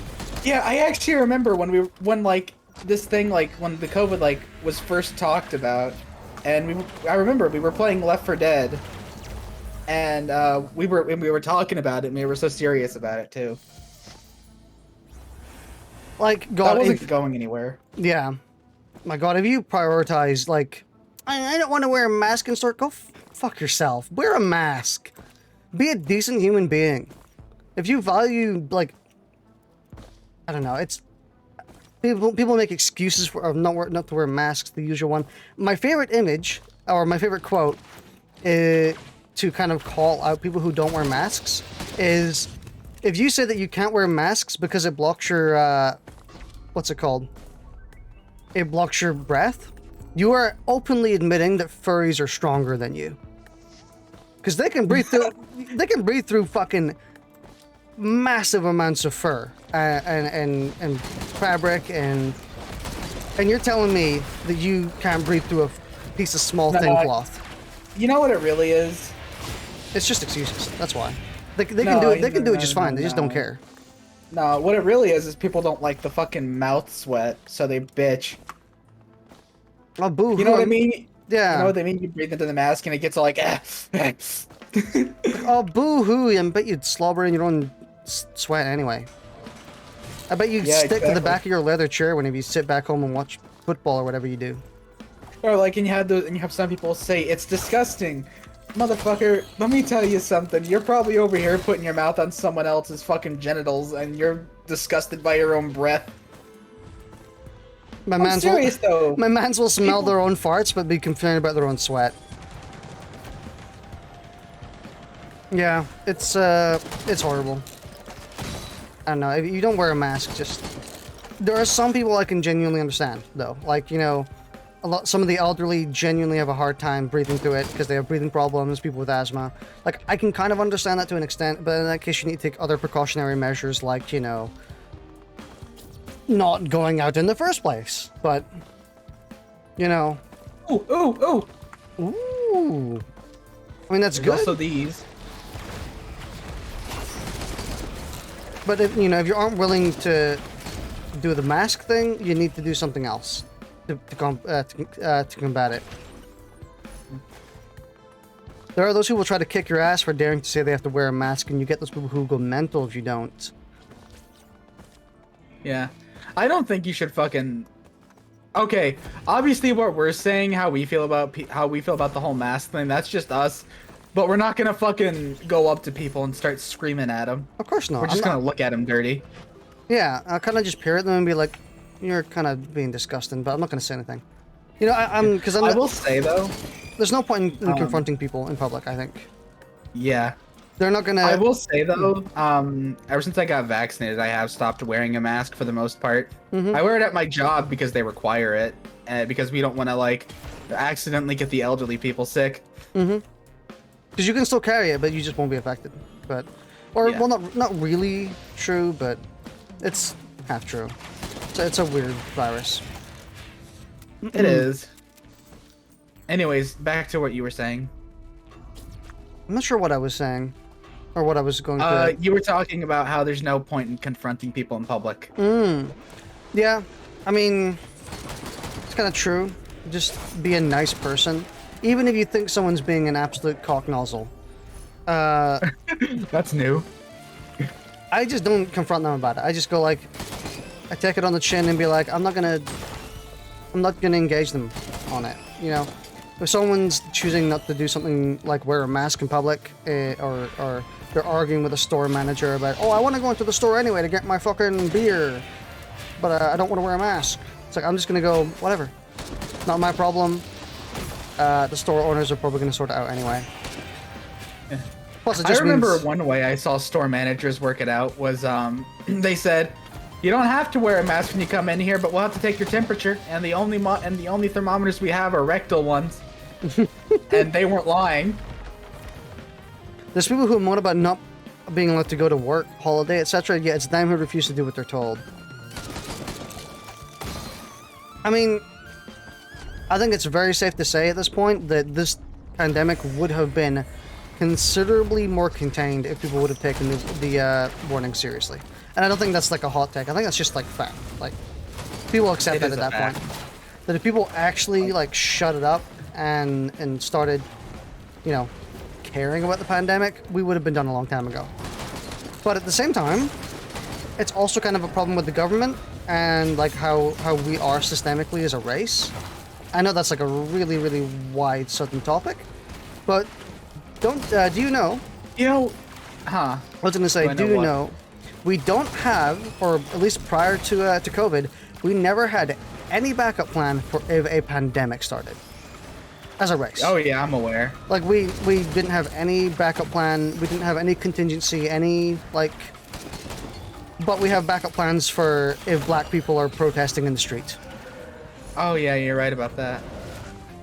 Yeah, I actually remember when like this thing, like when the COVID like was first talked about, and I remember we were playing Left 4 Dead, and we were talking about it, and we were so serious about it too. Like, God, That wasn't going anywhere. yeah. My God, if you prioritize like, I don't want to wear a mask in store, go fuck yourself. Wear a mask. Be a decent human being. If you value, like, I don't know, it's people make excuses for not to wear masks, the usual one. My favorite image or my favorite quote to kind of call out people who don't wear masks is, if you say that you can't wear masks because it blocks your what's it called? It blocks your breath. You are openly admitting that furries are stronger than you. Because they can breathe through, fucking massive amounts of fur and fabric, and you're telling me that you can't breathe through a piece of small thin cloth. You know what it really is? It's just excuses. That's why they can do it. They can do it just fine. They just don't care. No, what it really is people don't like the fucking mouth sweat, so they bitch. Oh, boo! You know what I mean? Yeah. You know what they mean? You breathe into the mask and it gets all like, Oh, boo-hoo! I bet you'd slobber in your own sweat anyway. I bet you'd stick to the back of your leather chair whenever you sit back home and watch football or whatever you do. Or like, and you have some people say it's disgusting. Motherfucker, let me tell you something. You're probably over here putting your mouth on someone else's fucking genitals and you're disgusted by your own breath. I'm serious though. My mans will smell their own farts but be concerned about their own sweat. Yeah, it's horrible. I don't know, if you don't wear a mask, just... There are some people I can genuinely understand, though. Like, you know, some of the elderly genuinely have a hard time breathing through it because they have breathing problems, people with asthma. Like, I can kind of understand that to an extent, but in that case you need to take other precautionary measures like, you know, not going out in the first place. But, you know. Ooh, ooh, ooh. Ooh. I mean, that's There's good. also these. But if, you know, if you aren't willing to do the mask thing, you need to do something else to combat it. There are those who will try to kick your ass for daring to say they have to wear a mask, and you get those people who go mental if you don't. Yeah. I don't think you should fucking... Okay, obviously what we're saying, how we feel about the whole mask thing, that's just us. But we're not gonna fucking go up to people and start screaming at them. Of course not. We're just gonna look at them dirty. Yeah, I'll kind of just peer at them and be like, "You're kind of being disgusting," but I'm not gonna say anything. You know, I will say though, there's no point in confronting people in public. I think. Yeah. They're not gonna. I will say though, ever since I got vaccinated, I have stopped wearing a mask for the most part. I wear it at my job because they require it, because we don't want to like accidentally get the elderly people sick. Because you can still carry it, but you just won't be affected. But, or Yeah. well, not really true, but it's half true. So it's a weird virus. It is. Anyways, back to what you were saying. I'm not sure what I was saying, or what I was going to. You were talking about how there's no point in confronting people in public. Yeah, I mean, it's kind of true. Just be a nice person, even if you think someone's being an absolute cock nozzle. That's new. I just don't confront them about it. I just go like, I take it on the chin and be like, I'm not gonna engage them on it. You know, if someone's choosing not to do something like wear a mask in public, or they're arguing with a store manager about, oh, I want to go into the store anyway to get my fucking beer, but I don't want to wear a mask. It's like, I'm just gonna go, whatever. Not my problem. The store owners are probably gonna sort it out anyway. Plus, it just I remember means... one way I saw store managers work it out was they said, you don't have to wear a mask when you come in here, but we'll have to take your temperature, and the only thermometers we have are rectal ones. And they weren't lying. There's people who moan about not being allowed to go to work, holiday, etc. Yet it's them who refuse to do what they're told. I mean, I think it's very safe to say at this point that this pandemic would have been considerably more contained if people would have taken the warning seriously. And I don't think that's like a hot take. I think that's just like fact. Like, people accept that at that point. That if people actually like shut it up and started, you know, caring about the pandemic, we would have been done a long time ago. But at the same time, it's also kind of a problem with the government and like how we are systemically as a race. I know that's like a really, really wide certain topic, but do you know? You know, huh? I was gonna say, do you know? We don't have, or at least prior to COVID, we never had any backup plan for if a pandemic started. As a race. Oh yeah, I'm aware. Like we didn't have any backup plan. We didn't have any contingency. But we have backup plans for if black people are protesting in the streets. Oh yeah, you're right about that.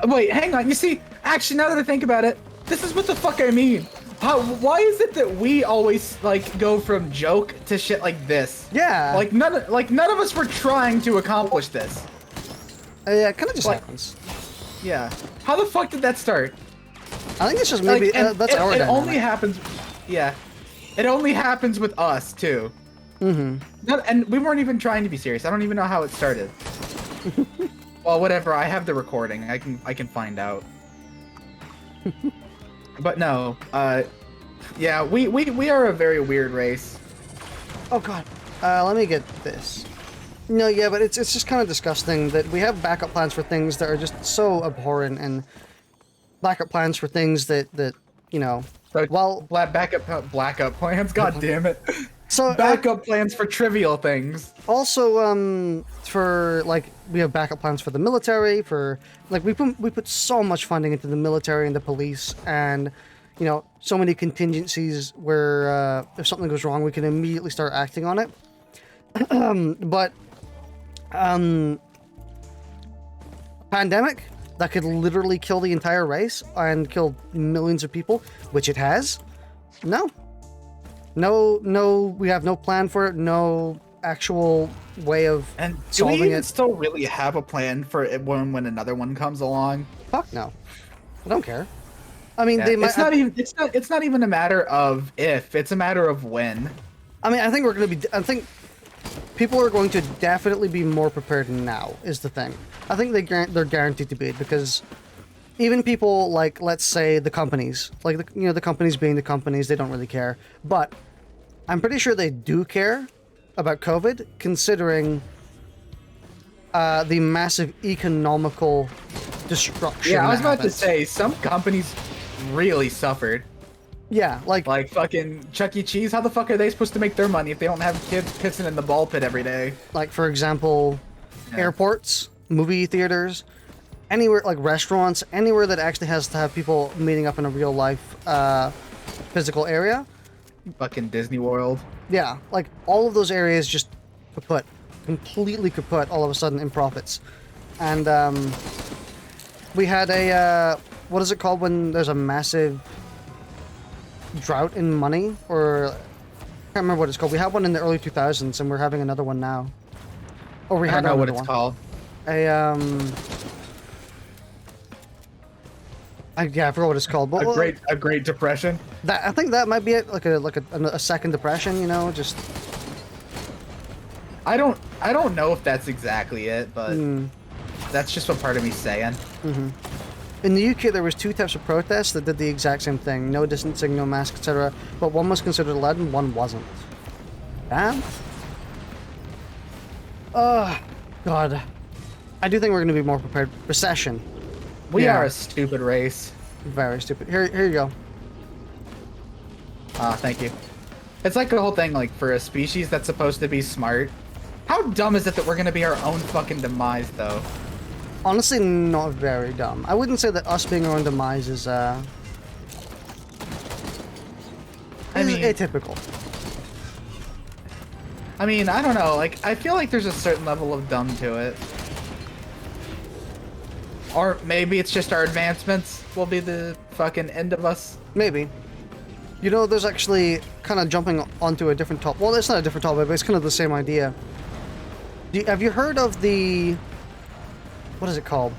Wait, hang on. You see, actually, now that I think about it, this is what the fuck I mean. Why is it that we always like go from joke to shit like this? Yeah. Like none of us were trying to accomplish this. Yeah, it kind of just happens. Yeah. How the fuck did that start? I think it's just maybe that's our dynamic. It only happens. Yeah. It only happens with us too. And we weren't even trying to be serious. I don't even know how it started. Well, whatever. I have the recording. I can find out. But no. Yeah. We are a very weird race. Oh god. Let me get this. No, yeah, but it's just kind of disgusting that we have backup plans for things that are just so abhorrent, and backup plans for things that you know. So, well, backup plans. God damn it. So backup plans for trivial things. Also, for like we have backup plans for the military. For like we put so much funding into the military and the police, and you know, so many contingencies where if something goes wrong, we can immediately start acting on it. But pandemic that could literally kill the entire race and kill millions of people, which it has. No, we have no plan for it. No actual way of And do solving we even it. still really have a plan for it when another one comes along? Fuck no. I don't care. I mean, Yeah, they might. it's not even a matter of if, it's a matter of when. I mean, I think I think people are going to definitely be more prepared now. Is the thing. I think they're guaranteed to be, because even people like, let's say, the companies, like the companies being the companies, they don't really care. But I'm pretty sure they do care about COVID, considering the massive economical destruction. Yeah, I was that about to happens. say, some companies really suffered. Yeah, like Like fucking Chuck E. Cheese, how the fuck are they supposed to make their money if they don't have kids pissing in the ball pit every day? for example, airports, movie theaters, anywhere, like restaurants, anywhere that actually has to have people meeting up in a real life physical area. Fucking Disney World. Yeah, like all of those areas just completely kaput all of a sudden in profits. And we had a what is it called when there's a massive drought in money, or I can't remember what it's called. We had one in the early 2000s, and we're having another one now. Or we I had don't know what another it's one. called. I forgot what it's called. But A Great Depression. I think that might be it, like a second depression. You know, just I don't know if that's exactly it, but that's just what part of me's saying. in the UK there was two types of protests that did the exact same thing: no distancing, no mask, etc. But one was considered allowed and one wasn't. Damn. God. I do think we're going to be more prepared. Recession. We Yeah. are a stupid race. Very stupid. Here you go. Thank you. It's like the whole thing, like, for a species that's supposed to be smart. How dumb is it that we're gonna be our own fucking demise, though? Honestly, not very dumb. I wouldn't say that us being our own demise is atypical. I mean, I don't know, like, I feel like there's a certain level of dumb to it. Or maybe it's just our advancements will be the fucking end of us. Maybe. You know, there's actually kind of jumping onto a different topic. Well, it's not a different topic, but it's kind of the same idea. Have you heard of the... What is it called?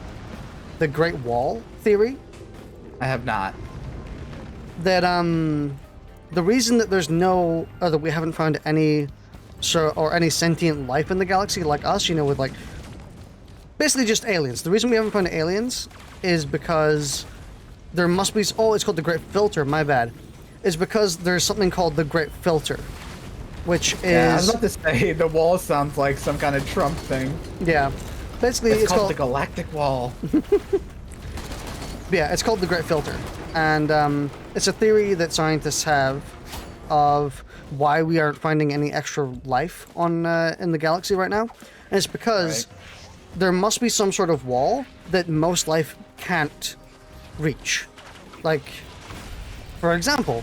The Great Wall theory? I have not. That, the reason that there's no... Or that we haven't found any... or any sentient life in the galaxy like us, you know, with, like... Basically just aliens. The reason we haven't found aliens is because there must be... Oh, it's called the Great Filter, my bad. Is because there's something called the Great Filter, which is... Yeah, I was about to say, the wall sounds like some kind of Trump thing. Yeah. Basically, It's called the Galactic Wall. Yeah, it's called the Great Filter. And it's a theory that scientists have of why we aren't finding any extra life on in the galaxy right now. And it's because there must be some sort of wall that most life can't reach. Like, for example,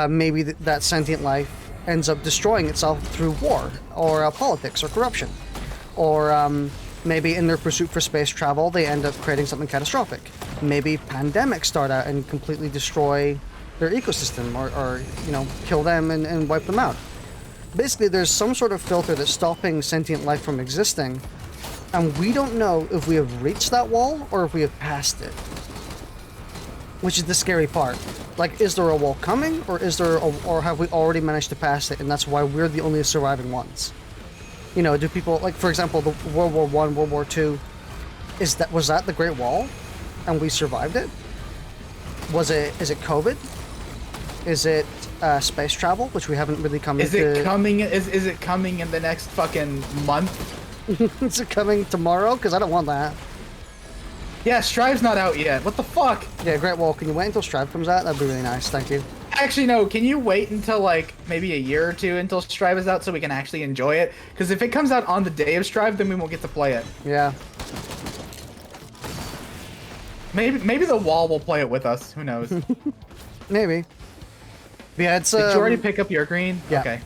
maybe that sentient life ends up destroying itself through war, or politics, or corruption. Or maybe in their pursuit for space travel, they end up creating something catastrophic. Maybe pandemics start out and completely destroy their ecosystem, or you know, kill them and wipe them out. Basically, there's some sort of filter that's stopping sentient life from existing, and we don't know if we have reached that wall or if we have passed it. Which is the scary part. Like, is there a wall coming, or or have we already managed to pass it, and that's why we're the only surviving ones? You know, do people, like, for example, the World War I, World War II, was that the Great Wall, and we survived it? Is it COVID? Is it space travel, which we haven't really come into? Is it coming in the next fucking month? Is it coming tomorrow? Because I don't want that. Yeah, Strive's not out yet. What the fuck? Yeah, Great Wall. Can you wait until Strive comes out? That'd be really nice. Thank you. Actually, no. Can you wait until, like, maybe a year or two until Strive is out so we can actually enjoy it? Because if it comes out on the day of Strive, then we won't get to play it. Yeah. Maybe the wall will play it with us. Who knows? Maybe. But yeah, it's... Did you already pick up your green? Yeah. Okay.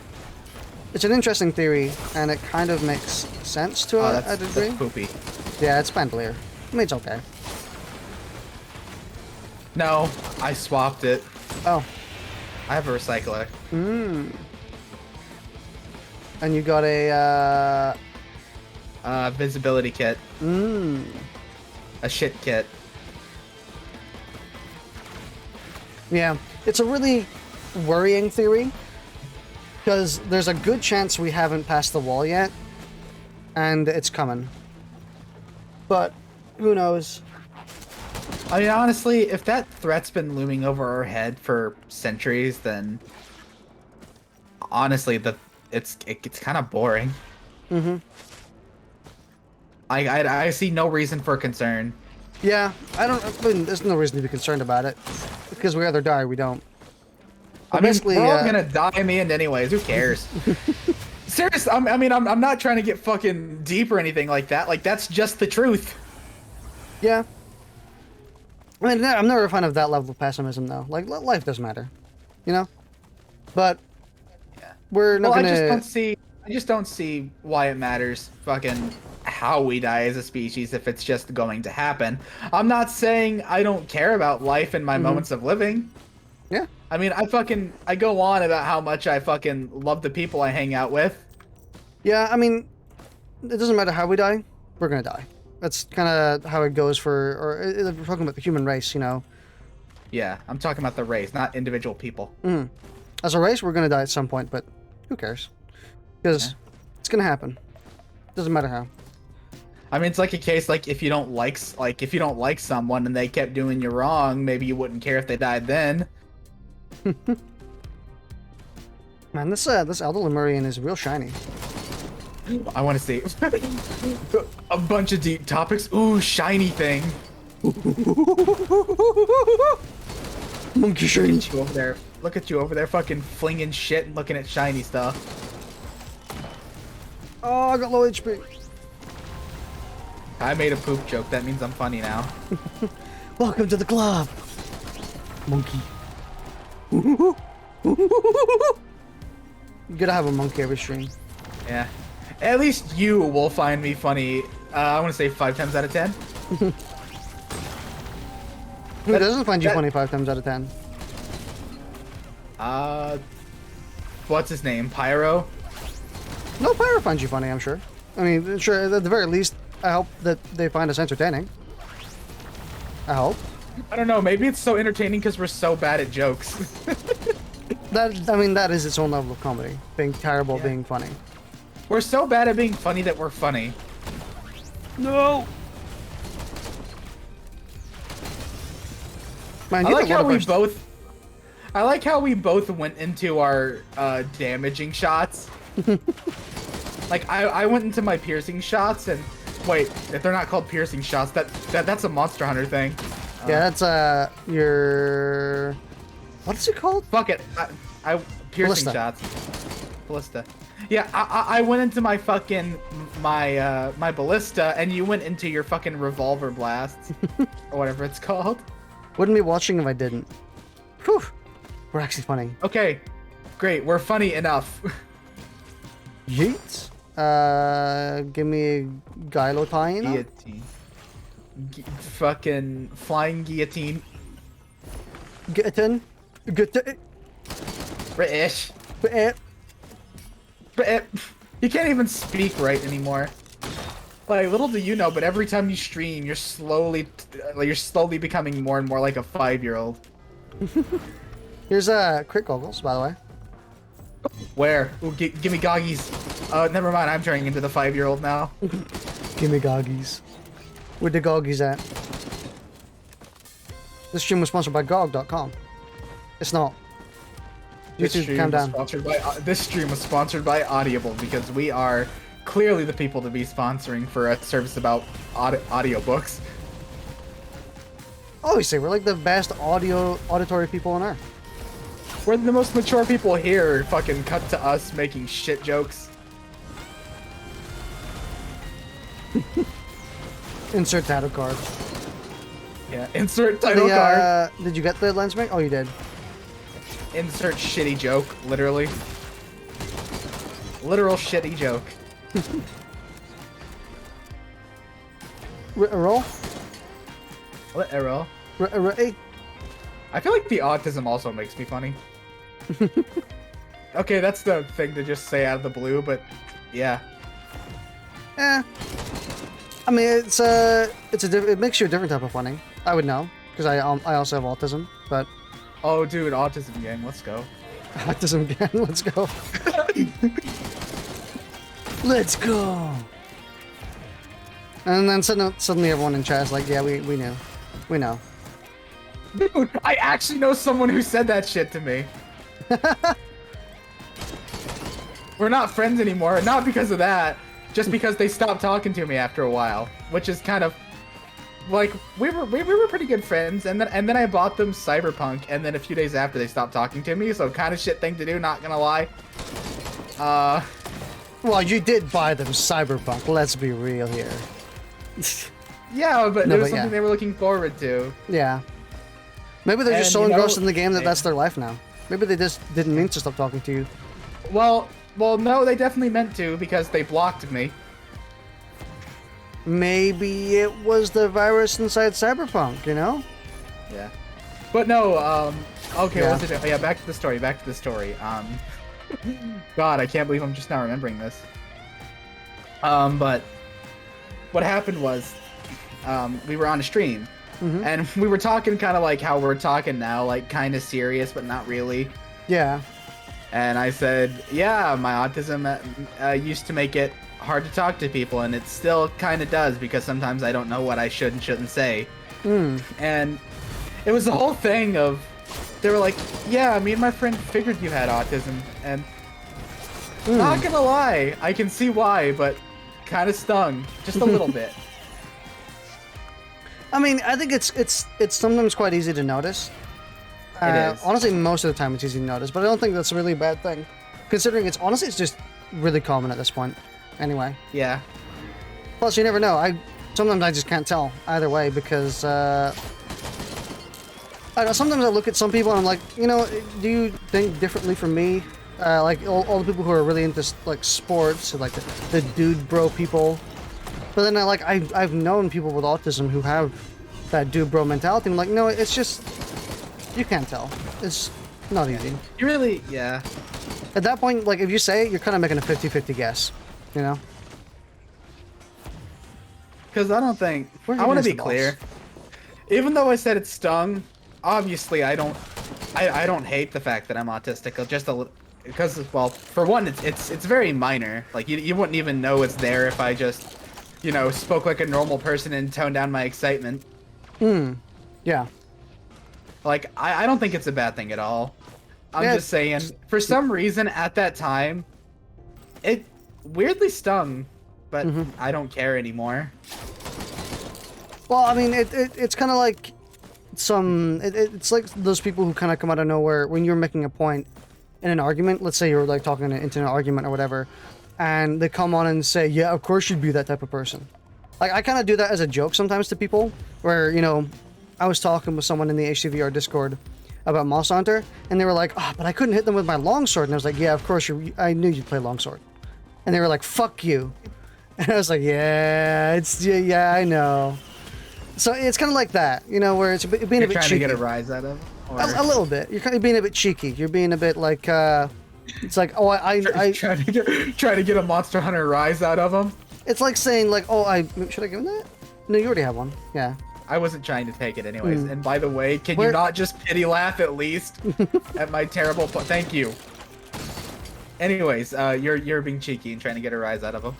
It's an interesting theory, and it kind of makes sense to a degree. That's poopy. Yeah, it's Bandolier. I mean, it's okay. No, I swapped it. Oh. I have a recycler. And you got a, Visibility kit. A shit kit. Yeah, it's a really worrying theory, because there's a good chance we haven't passed the wall yet, and it's coming. But who knows? I mean, honestly, if that threat's been looming over our head for centuries, then honestly, it gets kind of boring. I see no reason for concern. Yeah, I mean, there's no reason to be concerned about it, because we either die or we don't. But I mean, basically, we're all gonna die in the end anyways. Who cares? Seriously, I'm not trying to get fucking deep or anything like that. Like, that's just the truth. yeah. I mean, I'm never a fan of that level of pessimism, though. Like, life does matter, you know? But we're not gonna... I just don't see why it matters fucking how we die as a species if it's just going to happen. I'm not saying I don't care about life in my moments of living. Yeah. I mean, I go on about how much I fucking love the people I hang out with. Yeah, I mean, it doesn't matter how we die, we're gonna die. That's kind of how it goes we're talking about the human race, you know? Yeah, I'm talking about the race, not individual people. As a race, we're gonna die at some point, but who cares? Because it's gonna happen. Doesn't matter how. I mean, it's like a case like if you don't like someone and they kept doing you wrong, maybe you wouldn't care if they died then. Man, this Elder Lemurian is real shiny. I want to see a bunch of deep topics. Ooh, shiny thing. Monkey shiny. Look at you over there. Look at you over there, fucking flinging shit and looking at shiny stuff. Oh, I got low HP. I made a poop joke. That means I'm funny now. Welcome to the club, monkey. You gotta have a monkey every stream. Yeah. At least you will find me funny. I want to say 5 times out of 10. Who doesn't find you funny 5 times out of 10? What's his name? Pyro? No, Pyro finds you funny, I'm sure. I mean, sure, at the very least, I hope that they find us entertaining. I hope. I don't know. Maybe it's so entertaining because we're so bad at jokes. That is its own level of comedy. Being terrible, being funny. We're so bad at being funny that we're funny. No! Man, I like how we both went into our damaging shots. Like I went into my piercing shots and wait, if they're not called piercing shots, that's a Monster Hunter thing. Yeah, that's your... What is it called? Fuck it. I piercing Ballista. shots. Ballista. Yeah, I went into my fucking my ballista and you went into your fucking revolver blast or whatever it's called. Wouldn't be watching if I didn't. Whew. We're actually funny. Okay. Great. We're funny enough. Yeet. Give me a guillotine. Guillotine. Fucking flying guillotine. Guillotine. Guillotine. British. Eh. You can't even speak right anymore. Like, little do you know, but every time you stream, you're slowly becoming more and more like a 5-year-old. Here's crit goggles, by the way. Where? Ooh, give me goggies. Never mind. I'm turning into the 5-year-old now. Give me goggies. Where the goggies at? This stream was sponsored by GOG.com. It's not. YouTube, calm down. This stream was sponsored by Audible because we are clearly the people to be sponsoring for a service about audiobooks. Obviously, we're like the best auditory people on earth. We're the most mature people here. Fucking cut to us making shit jokes. Insert title card. Yeah, insert title card. Did you get the lens mate? Oh, you did. Insert shitty joke, literally. Literal shitty joke. Roll? What arrow? Hey. I feel like the autism also makes me funny. Okay, that's the thing to just say out of the blue, but yeah. I mean, it makes you a different type of funny. I would know because I also have autism, but. Oh, dude, autism gang, let's go. Autism gang, let's go. Let's go. And then suddenly everyone in chat is like, yeah, we knew. We know. Dude, I actually know someone who said that shit to me. We're not friends anymore, not because of that, just because they stopped talking to me after a while, which is kind of like we were pretty good friends, and then I bought them Cyberpunk, and then a few days after they stopped talking to me, so kind of shit thing to do, not gonna lie. Well, you did buy them Cyberpunk. Let's be real here. Yeah, but it was something yeah. they were looking forward to. Yeah. Maybe they're just so And, engrossed in the game that that's their life now. Maybe they just didn't mean to stop talking to you. Well, no, they definitely meant to because they blocked me. Maybe it was the virus inside Cyberpunk, you know? Yeah. But no, okay, Yeah. what's it? Oh, yeah, back to the story. God, I can't believe I'm just now remembering this. But what happened was, we were on a stream, and we were talking kind of like how we're talking now, like kind of serious, but not really. Yeah. And I said, yeah, my autism used to make it hard to talk to people, and it still kind of does, because sometimes I don't know what I should and shouldn't say. And it was the whole thing of, they were like, yeah, me and my friend figured you had autism, and not gonna lie, I can see why, but kind of stung, just a little bit. I mean, I think it's sometimes quite easy to notice. It is. Honestly, most of the time it's easy to notice, but I don't think that's a really bad thing. Considering it's just really common at this point. Anyway. Yeah. Plus, you never know. Sometimes I just can't tell either way because I don't know, sometimes I look at some people and I'm like, you know, do you think differently from me? Like all the people who are really into like sports, like the dude bro people. But then I've known people with autism who have that dude bro mentality. I'm like, no, it's just you can't tell. It's not easy. You really, yeah. At that point, like if you say it, you're kind of making a 50-50 guess, you know? Because I don't think, Where's I want to the be boss? clear. Even though I said it stung, obviously I don't hate the fact that I'm autistic. Just a little, because, well, for one, it's very minor. Like you wouldn't even know it's there if I just, you know, spoke like a normal person and toned down my excitement. Yeah. Like I don't think it's a bad thing at all. I'm Yeah, just saying, for some reason at that time, it weirdly stung, but I don't care anymore. Well, I mean, it's kind of like it's like those people who kind of come out of nowhere when you're making a point in an argument. Let's say you're like talking into an argument or whatever, and they come on and say, yeah, of course you'd be that type of person. Like, I kind of do that as a joke sometimes to people, where, you know, I was talking with someone in the HCVR Discord about Moss Hunter, and they were like, oh, but I couldn't hit them with my longsword. And I was like, yeah, of course, I knew you'd play longsword. And they were like, fuck you. And I was like, yeah, I know. So it's kind of like that, you know, where it's being a bit cheeky. You're trying to get a rise out of? Or... A little bit. You're kind of being a bit cheeky. You're being a bit like, it's like, oh, I trying to get a Monster Hunter rise out of him. It's like saying like, oh, should I give him that? No, you already have one. Yeah. I wasn't trying to take it anyways. And by the way, can you not just pity laugh at least at my terrible? Thank you. Anyways, you're being cheeky and trying to get a rise out of him.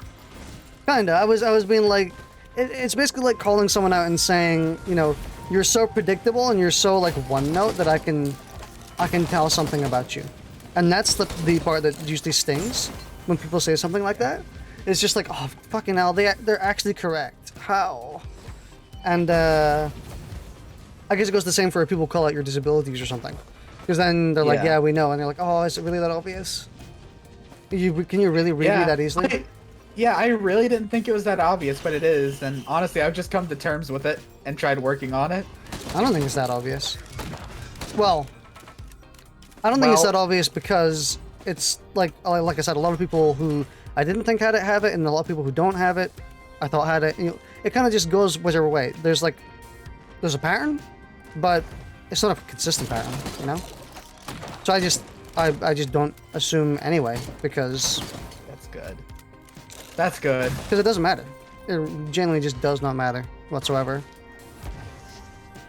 Kinda. I was being like, it's basically like calling someone out and saying, you know, you're so predictable and you're so like one note that I can tell something about you, and that's the part that usually stings when people say something like that. It's just like, oh fucking hell, they're actually correct. How? And I guess it goes the same for people who call out your disabilities or something, because then they're like, yeah, we know, and they're like, oh, is it really that obvious? Can you really read me that easily? Yeah, I really didn't think it was that obvious, but it is, and honestly, I've just come to terms with it and tried working on it. I don't think it's that obvious. Well, I don't think it's that obvious because it's like I said, a lot of people who I didn't think had it have it, and a lot of people who don't have it, I thought had it. You know, it kind of just goes whichever way. There's a pattern, but it's not a consistent pattern, you know? So I just don't assume anyway, because... That's good. That's good. Because it doesn't matter. It genuinely just does not matter whatsoever.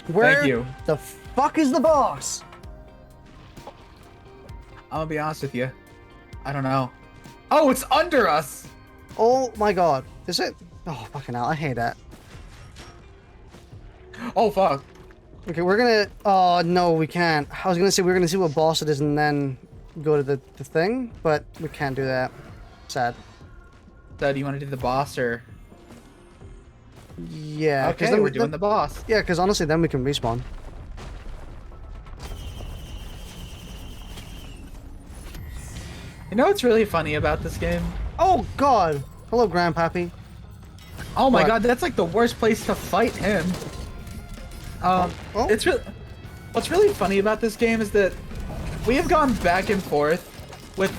Thank you. The fuck is the boss? I'm gonna be honest with you. I don't know. Oh, it's under us! Oh my god. Is it? Oh, fucking hell. I hate that. Oh, fuck. Okay, we're gonna... Oh, no, we can't. I was gonna say we were gonna see what boss it is and then go to the thing, but we can't do that. Sad. So, do you want to do the boss, or... Yeah. Okay, then we're doing the boss. Yeah, because honestly, then we can respawn. You know what's really funny about this game? Oh, God! Hello, Grandpappy. Oh my What? god, that's like the worst place to fight him. Oh. It's really... What's really funny about this game is that we have gone back and forth with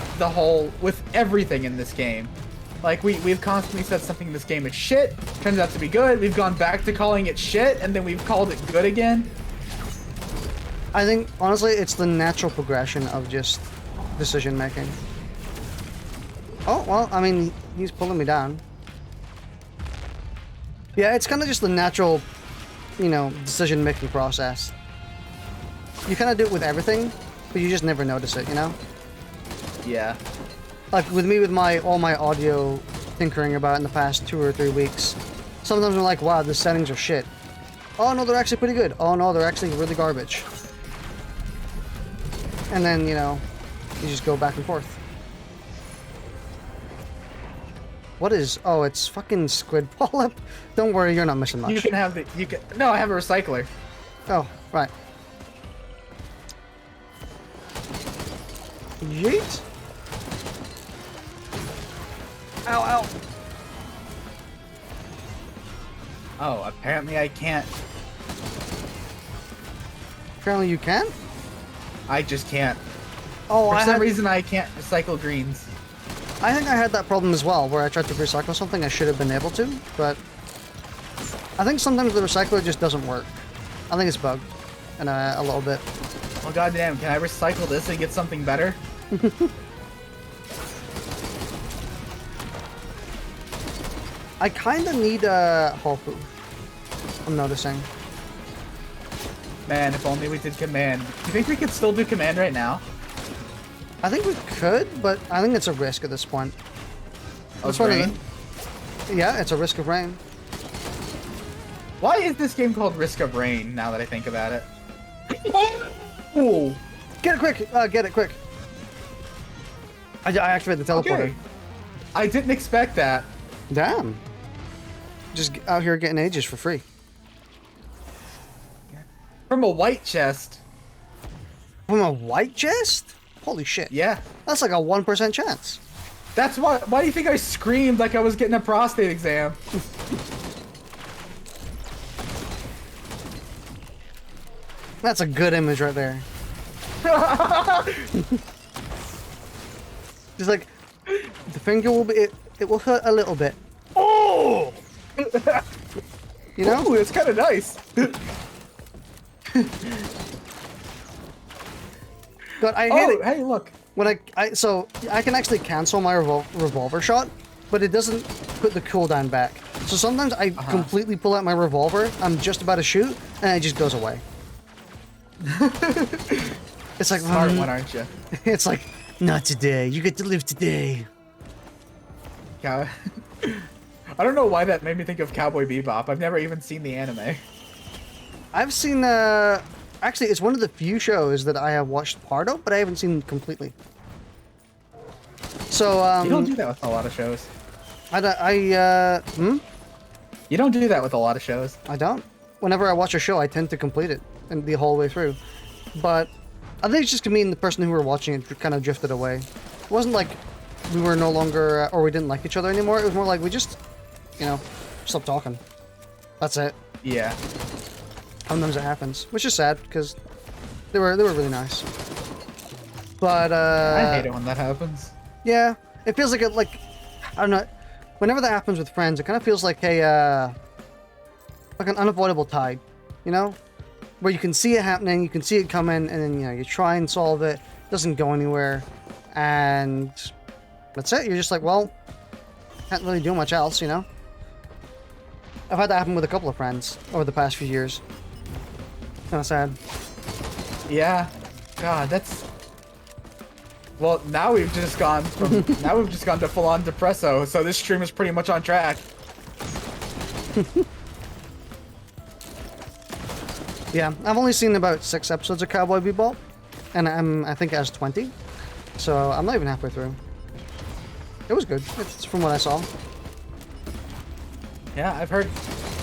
with everything in this game. Like, we've constantly said something in this game is shit, turns out to be good, we've gone back to calling it shit, and then we've called it good again. I think, honestly, it's the natural progression of just decision making. Oh, well, I mean, he's pulling me down. Yeah, it's kind of just the natural, you know, decision making process. You kind of do it with everything, but you just never notice it, you know? Yeah. Like with me, with all my audio tinkering about in the past 2 or 3 weeks, sometimes I'm like, wow, the settings are shit. Oh no, they're actually pretty good. Oh no, they're actually really garbage. And then, you know, you just go back and forth. What is... Oh, it's fucking squid polyp. Don't worry, you're not missing much. You can have No, I have a recycler. Oh, right. Yeet. Ow, ow. Oh, apparently I can't. Apparently you can? I just can't. Oh, For some reason I can't recycle greens. I think I had that problem as well, where I tried to recycle something I should have been able to, but I think sometimes the recycler just doesn't work. I think it's bugged in a little bit. Well, goddamn, can I recycle this and get something better? I kind of need Hopu. I'm noticing. Man, if only we did command. Do you think we could still do command right now? I think we could, but I think it's a risk at this point. Of That's rain? Yeah, it's a risk of rain. Why is this game called Risk of Rain, now that I think about it? Oh! Get it quick! Get it quick! I activated the teleporter. Okay. I didn't expect that. Damn. Just out here getting ages for free. From a white chest. From a white chest? Holy shit. Yeah. That's like a 1% chance. That's why do you think I screamed like I was getting a prostate exam? That's a good image right there. Just like, the finger will be, it will hurt a little bit. Oh! You know? Ooh, it's kind of nice. But I hate it. Hey, look. When so I can actually cancel my revolver shot, but it doesn't put the cooldown back. So sometimes I completely pull out my revolver, I'm just about to shoot, and it just goes away. It's like, Smart one, aren't you? It's like, not today. You get to live today. Yeah. I don't know why that made me think of Cowboy Bebop. I've never even seen the anime. I've seen, actually, it's one of the few shows that I have watched part of, but I haven't seen completely. So, You don't do that with a lot of shows. You You don't do that with a lot of shows. I don't. Whenever I watch a show, I tend to complete it and the whole way through. But I think it's just me and the person who were watching it kind of drifted away. It wasn't like we were no longer, or we didn't like each other anymore. It was more like we just, you know, stopped talking. That's it. Yeah. Sometimes it happens, which is sad because they were really nice. But I hate it when that happens. yeah, it feels like I don't know. Whenever that happens with friends, it kind of feels like a like an unavoidable tide, you know, where you can see it happening, you can see it coming, and then you try and solve it, doesn't go anywhere, and that's it. You're just like, well, can't really do much else, I've had that happen with a couple of friends over the past few years. Kind of sad. Yeah. God, that's... Well, now we've just gone from... now we've just gone to full-on depresso, so this stream is pretty much on track. Yeah, I've only seen about 6 episodes of Cowboy Bebop, and I think it has 20, so I'm not even halfway through. It was good, it's from what I saw. Yeah, I've heard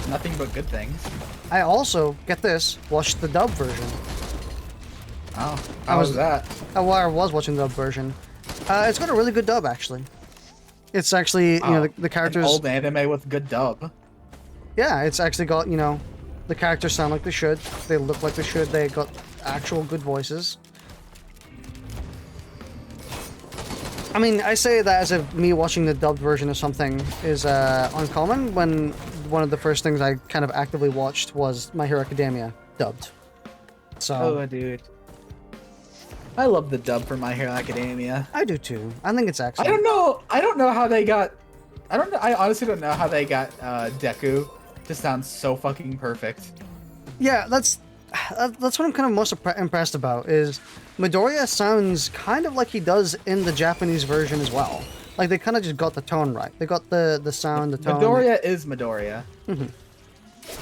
nothing but good things. I also, get this, watched the dub version. Oh, how was that? Well, I was watching the dub version. It's got a really good dub, actually. It's actually, the characters... An old anime with good dub. Yeah, it's actually got, the characters sound like they should. They look like they should. They got actual good voices. I mean, I say that as if me watching the dubbed version of something is uncommon, when one of the first things I kind of actively watched was My Hero Academia dubbed. So. Oh, dude. I love the dub for My Hero Academia. I do too. I think it's excellent. I don't know how they got... I honestly don't know how they got Deku to sound so fucking perfect. Yeah, that's what I'm kind of most impressed about, is Midoriya sounds kind of like he does in the Japanese version as well. Like, they kind of just got the tone right. They got the sound, the tone. Midoriya is Midoriya. Mm-hmm.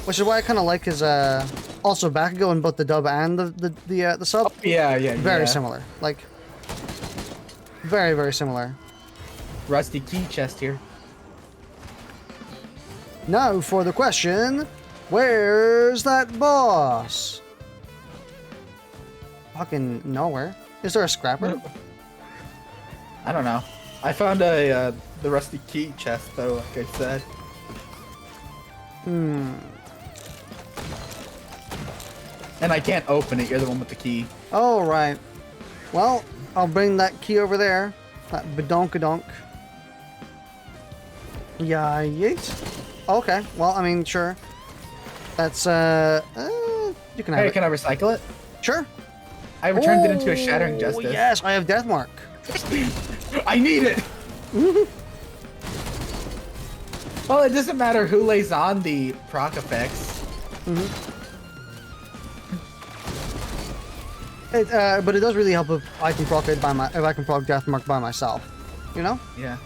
Which is why I kind of like his, also Bakugo in both the dub and the sub. Oh, yeah. Very similar. Like, very, very similar. Rusty key chest here. Now for the question, where's that boss? Fucking nowhere. Is there a scrapper? I don't know. I found the rusty key chest though, like I said. And I can't open it, you're the one with the key. Oh, right. Well, I'll bring that key over there. That badonkadonk. Yeah, yeet. Okay, well, I mean, sure. That's, you can have Hey, it. can I recycle it? Sure. I returned it into a Shattering Justice. Yes, I have Deathmark. I need it! Well, it doesn't matter who lays on the proc effects. But it does really help if I can proc Deathmark by myself. You know? Yeah.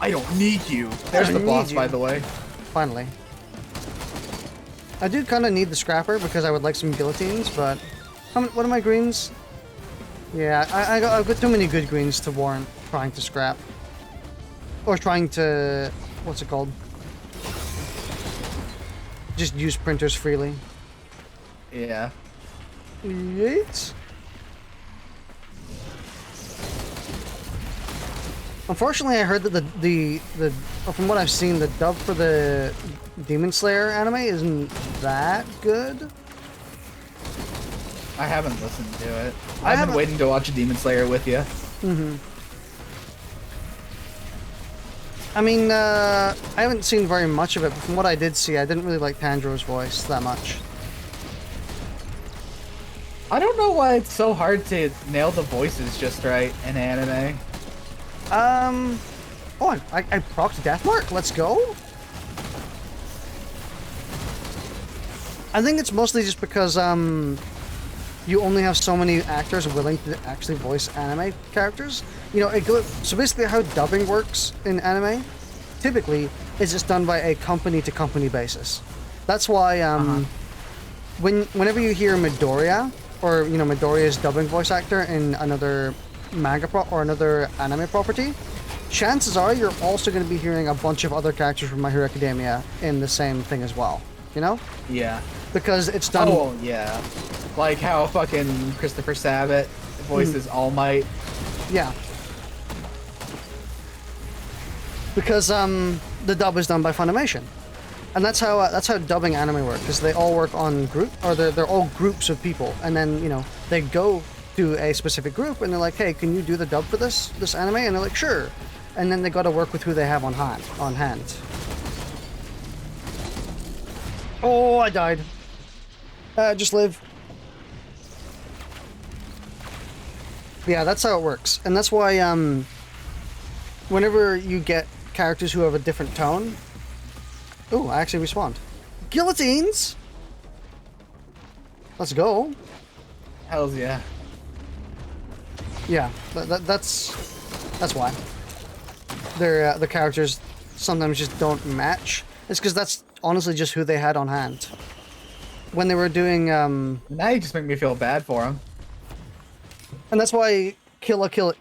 I don't need you. There's the boss, by the way. Finally. I do kind of need the scrapper because I would like some guillotines, but what are my greens? Yeah, I've got too many good greens to warrant trying to scrap. Or trying to... what's it called? Just use printers freely. Yeah. Yeet. Unfortunately, I heard that from what I've seen, the dub for the Demon Slayer anime isn't that good. I haven't listened to it. I've been waiting to watch Demon Slayer with you. I mean, I haven't seen very much of it, but from what I did see, I didn't really like Tanjiro's voice that much. I don't know why it's so hard to nail the voices just right in anime. Oh, I procced Deathmark. Let's go. I think it's mostly just because, you only have so many actors willing to actually voice anime characters. You know, so basically how dubbing works in anime, typically, is just done by a company-to-company basis. That's why, whenever you hear Midoriya, or, Midoriya's dubbing voice actor in another manga or another anime property, chances are you're also going to be hearing a bunch of other characters from My Hero Academia in the same thing as well, you know? Yeah. Because it's done... Oh, yeah. Like how fucking Christopher Sabat voices All Might. Yeah. Because, the dub is done by Funimation. And that's how dubbing anime works, because they all work on they're all groups of people, and then, they go to a specific group, and they're like, hey, can you do the dub for this anime? And they're like, sure. And then they gotta work with who they have on hand. Oh, I died. Just live. Yeah, that's how it works. And that's why, whenever you get characters who have a different tone... Ooh, I actually respawned. Guillotines! Let's go. Hells yeah. Yeah, that's why. Their the characters sometimes just don't match. It's because that's honestly just who they had on hand. When they were doing... Now you just make me feel bad for him. And that's why Kill Kill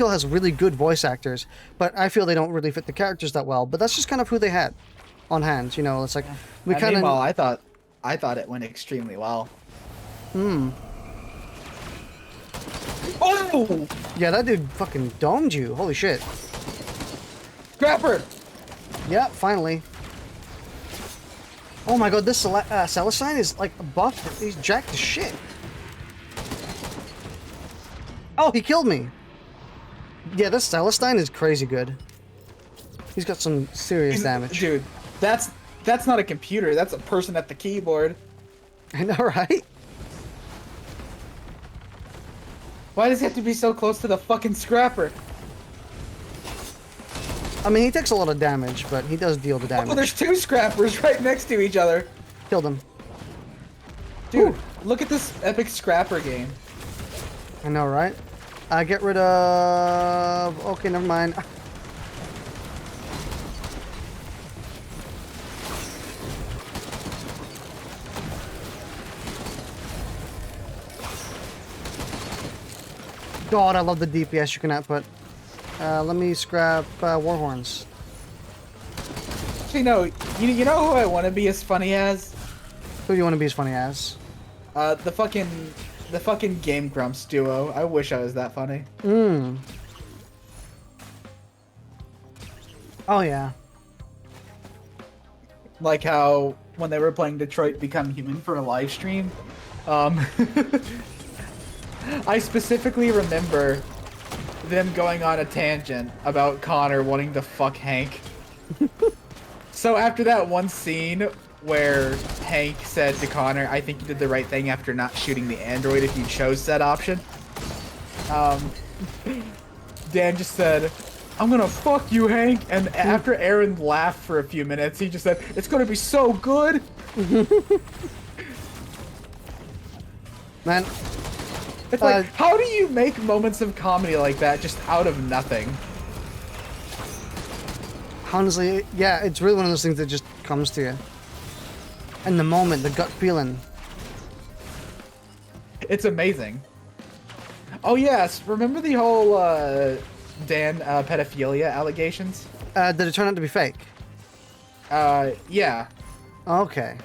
has really good voice actors, but I feel they don't really fit the characters that well. But that's just kind of who they had on hand. You know, it's like we kind of. Meanwhile, I thought it went extremely well. Hmm. Oh! Yeah, that dude fucking domed you. Holy shit. Scrapper! Yeah, finally. Oh my god, this Celestine is like buff. He's jacked to shit. Oh, he killed me. Yeah, this Celestine is crazy good. He's got some serious damage. Dude, that's not a computer. That's a person at the keyboard. I know, right? Why does he have to be so close to the fucking scrapper? I mean, he takes a lot of damage, but he does deal the damage. Oh, there's two scrappers right next to each other. Killed him. Dude, look at this epic scrapper game. I know, right? Get rid of... Okay, never mind. God, I love the DPS you can output. Let me scrap Warhorns. Actually, no. You know who I want to be as funny as? Who do you want to be as funny as? The fucking Game Grumps duo. I wish I was that funny. Mm. Oh, yeah. Like how when they were playing Detroit Become Human for a live stream. I specifically remember them going on a tangent about Connor wanting to fuck Hank. So after that one scene where Hank said to Connor, I think you did the right thing after not shooting the android if you chose said option. Dan just said, I'm gonna fuck you, Hank. And after Aaron laughed for a few minutes, he just said, it's gonna be so good. Man. It's like, how do you make moments of comedy like that just out of nothing? Honestly, yeah, it's really one of those things that just comes to you. In the moment, the gut feeling. It's amazing. Oh yes, remember the whole Dan pedophilia allegations? Did it turn out to be fake? Yeah. Okay.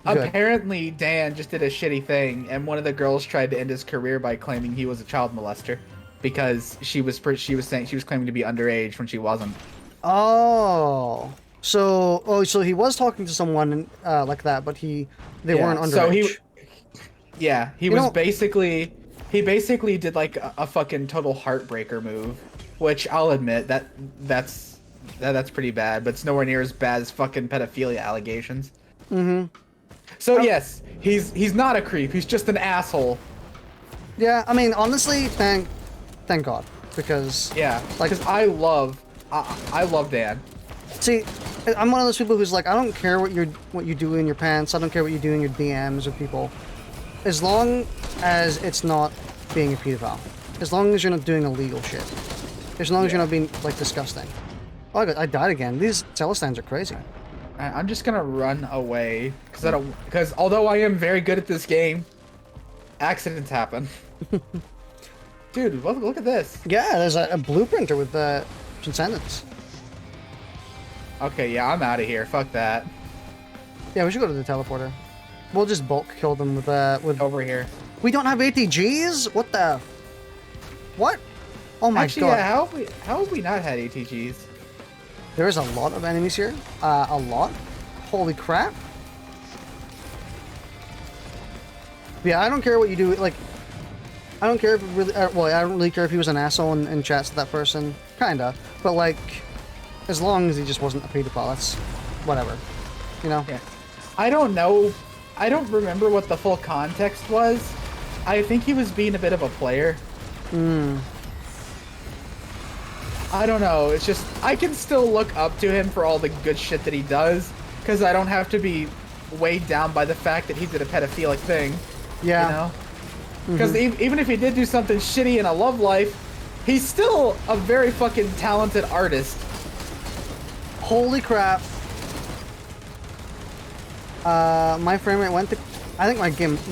Good. Apparently Dan just did a shitty thing, and one of the girls tried to end his career by claiming he was a child molester because she was saying she was claiming to be underage when she wasn't. Oh. So he was talking to someone like that, but they weren't underage. So he basically did like a fucking total heartbreaker move, which I'll admit that's pretty bad, but it's nowhere near as bad as fucking pedophilia allegations. Mm-hmm. So yes, he's not a creep. He's just an asshole. Yeah, I mean, honestly, thank God, because because I love Dan. See, I'm one of those people who's like, I don't care what you do in your pants. I don't care what you do in your DMs with people, as long as it's not being a pedophile. As long as you're not doing illegal shit. As long as you're not being like disgusting. Oh, I died again. These Celestines are crazy. I'm just gonna run away because although I am very good at this game, accidents happen. Dude, look at this. Yeah, there's a blueprinter with transcendence. Okay, yeah, I'm out of here. Fuck that. Yeah, we should go to the teleporter. We'll just bulk kill them with over here. We don't have ATGs? What the? What? Oh my Actually, god. Yeah, how have we not had ATGs? There is a lot of enemies here. A lot. Holy crap. Yeah, I don't care what you do. Like, I don't care if it really. Well, I don't really care if he was an asshole and chats to that person. Kinda. But like, as long as he just wasn't a pedophile, that's whatever. you know? Yeah. I don't know. I don't remember what the full context was. I think he was being a bit of a player. I don't know. It's just, I can still look up to him for all the good shit that he does, because I don't have to be weighed down by the fact that he did a pedophilic thing. Yeah. You know? Because even if he did do something shitty in a love life, he's still a very fucking talented artist. Holy crap. My frame rate went to... I think my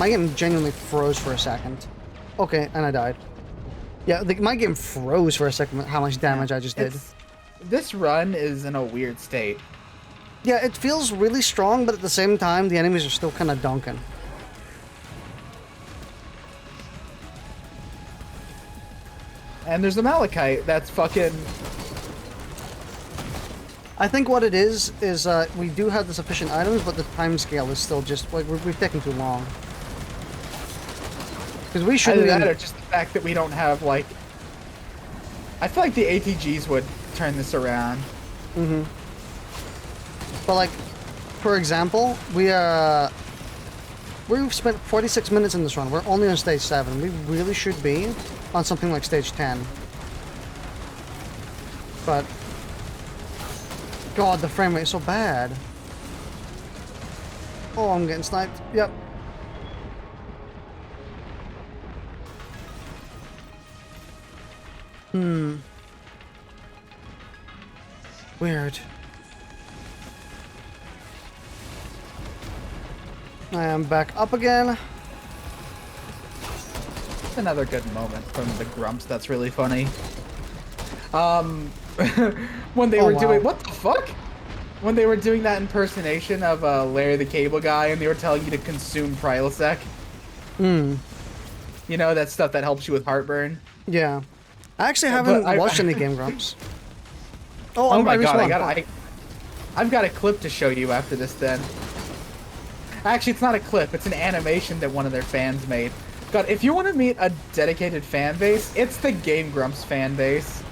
game genuinely froze for a second. Okay, and I died. Yeah, my game froze for a second with how much damage I just did. This run is in a weird state. Yeah, it feels really strong, but at the same time, the enemies are still kind of dunking. And there's a Malachite that's fucking... I think what it is we do have the sufficient items, but the time scale is still just... like, we've taken too long. Because we shouldn't... Either that or just the fact that we don't have, like... I feel like the ATGs would turn this around. But, like, for example, we've spent 46 minutes in this run. We're only on stage 7. We really should be on something like stage 10. But... God, the frame rate is so bad. Oh, I'm getting sniped. Yep. Weird. I am back up again. Another good moment from the Grumps that's really funny. When they were doing... What the fuck? When they were doing that impersonation of Larry the Cable Guy and they were telling you to consume Prilosec. You know, that stuff that helps you with heartburn. Yeah. I actually haven't watched any Game Grumps. Oh my god, I've got a clip to show you after this then. Actually, it's not a clip, it's an animation that one of their fans made. God, if you want to meet a dedicated fan base, it's the Game Grumps fan base.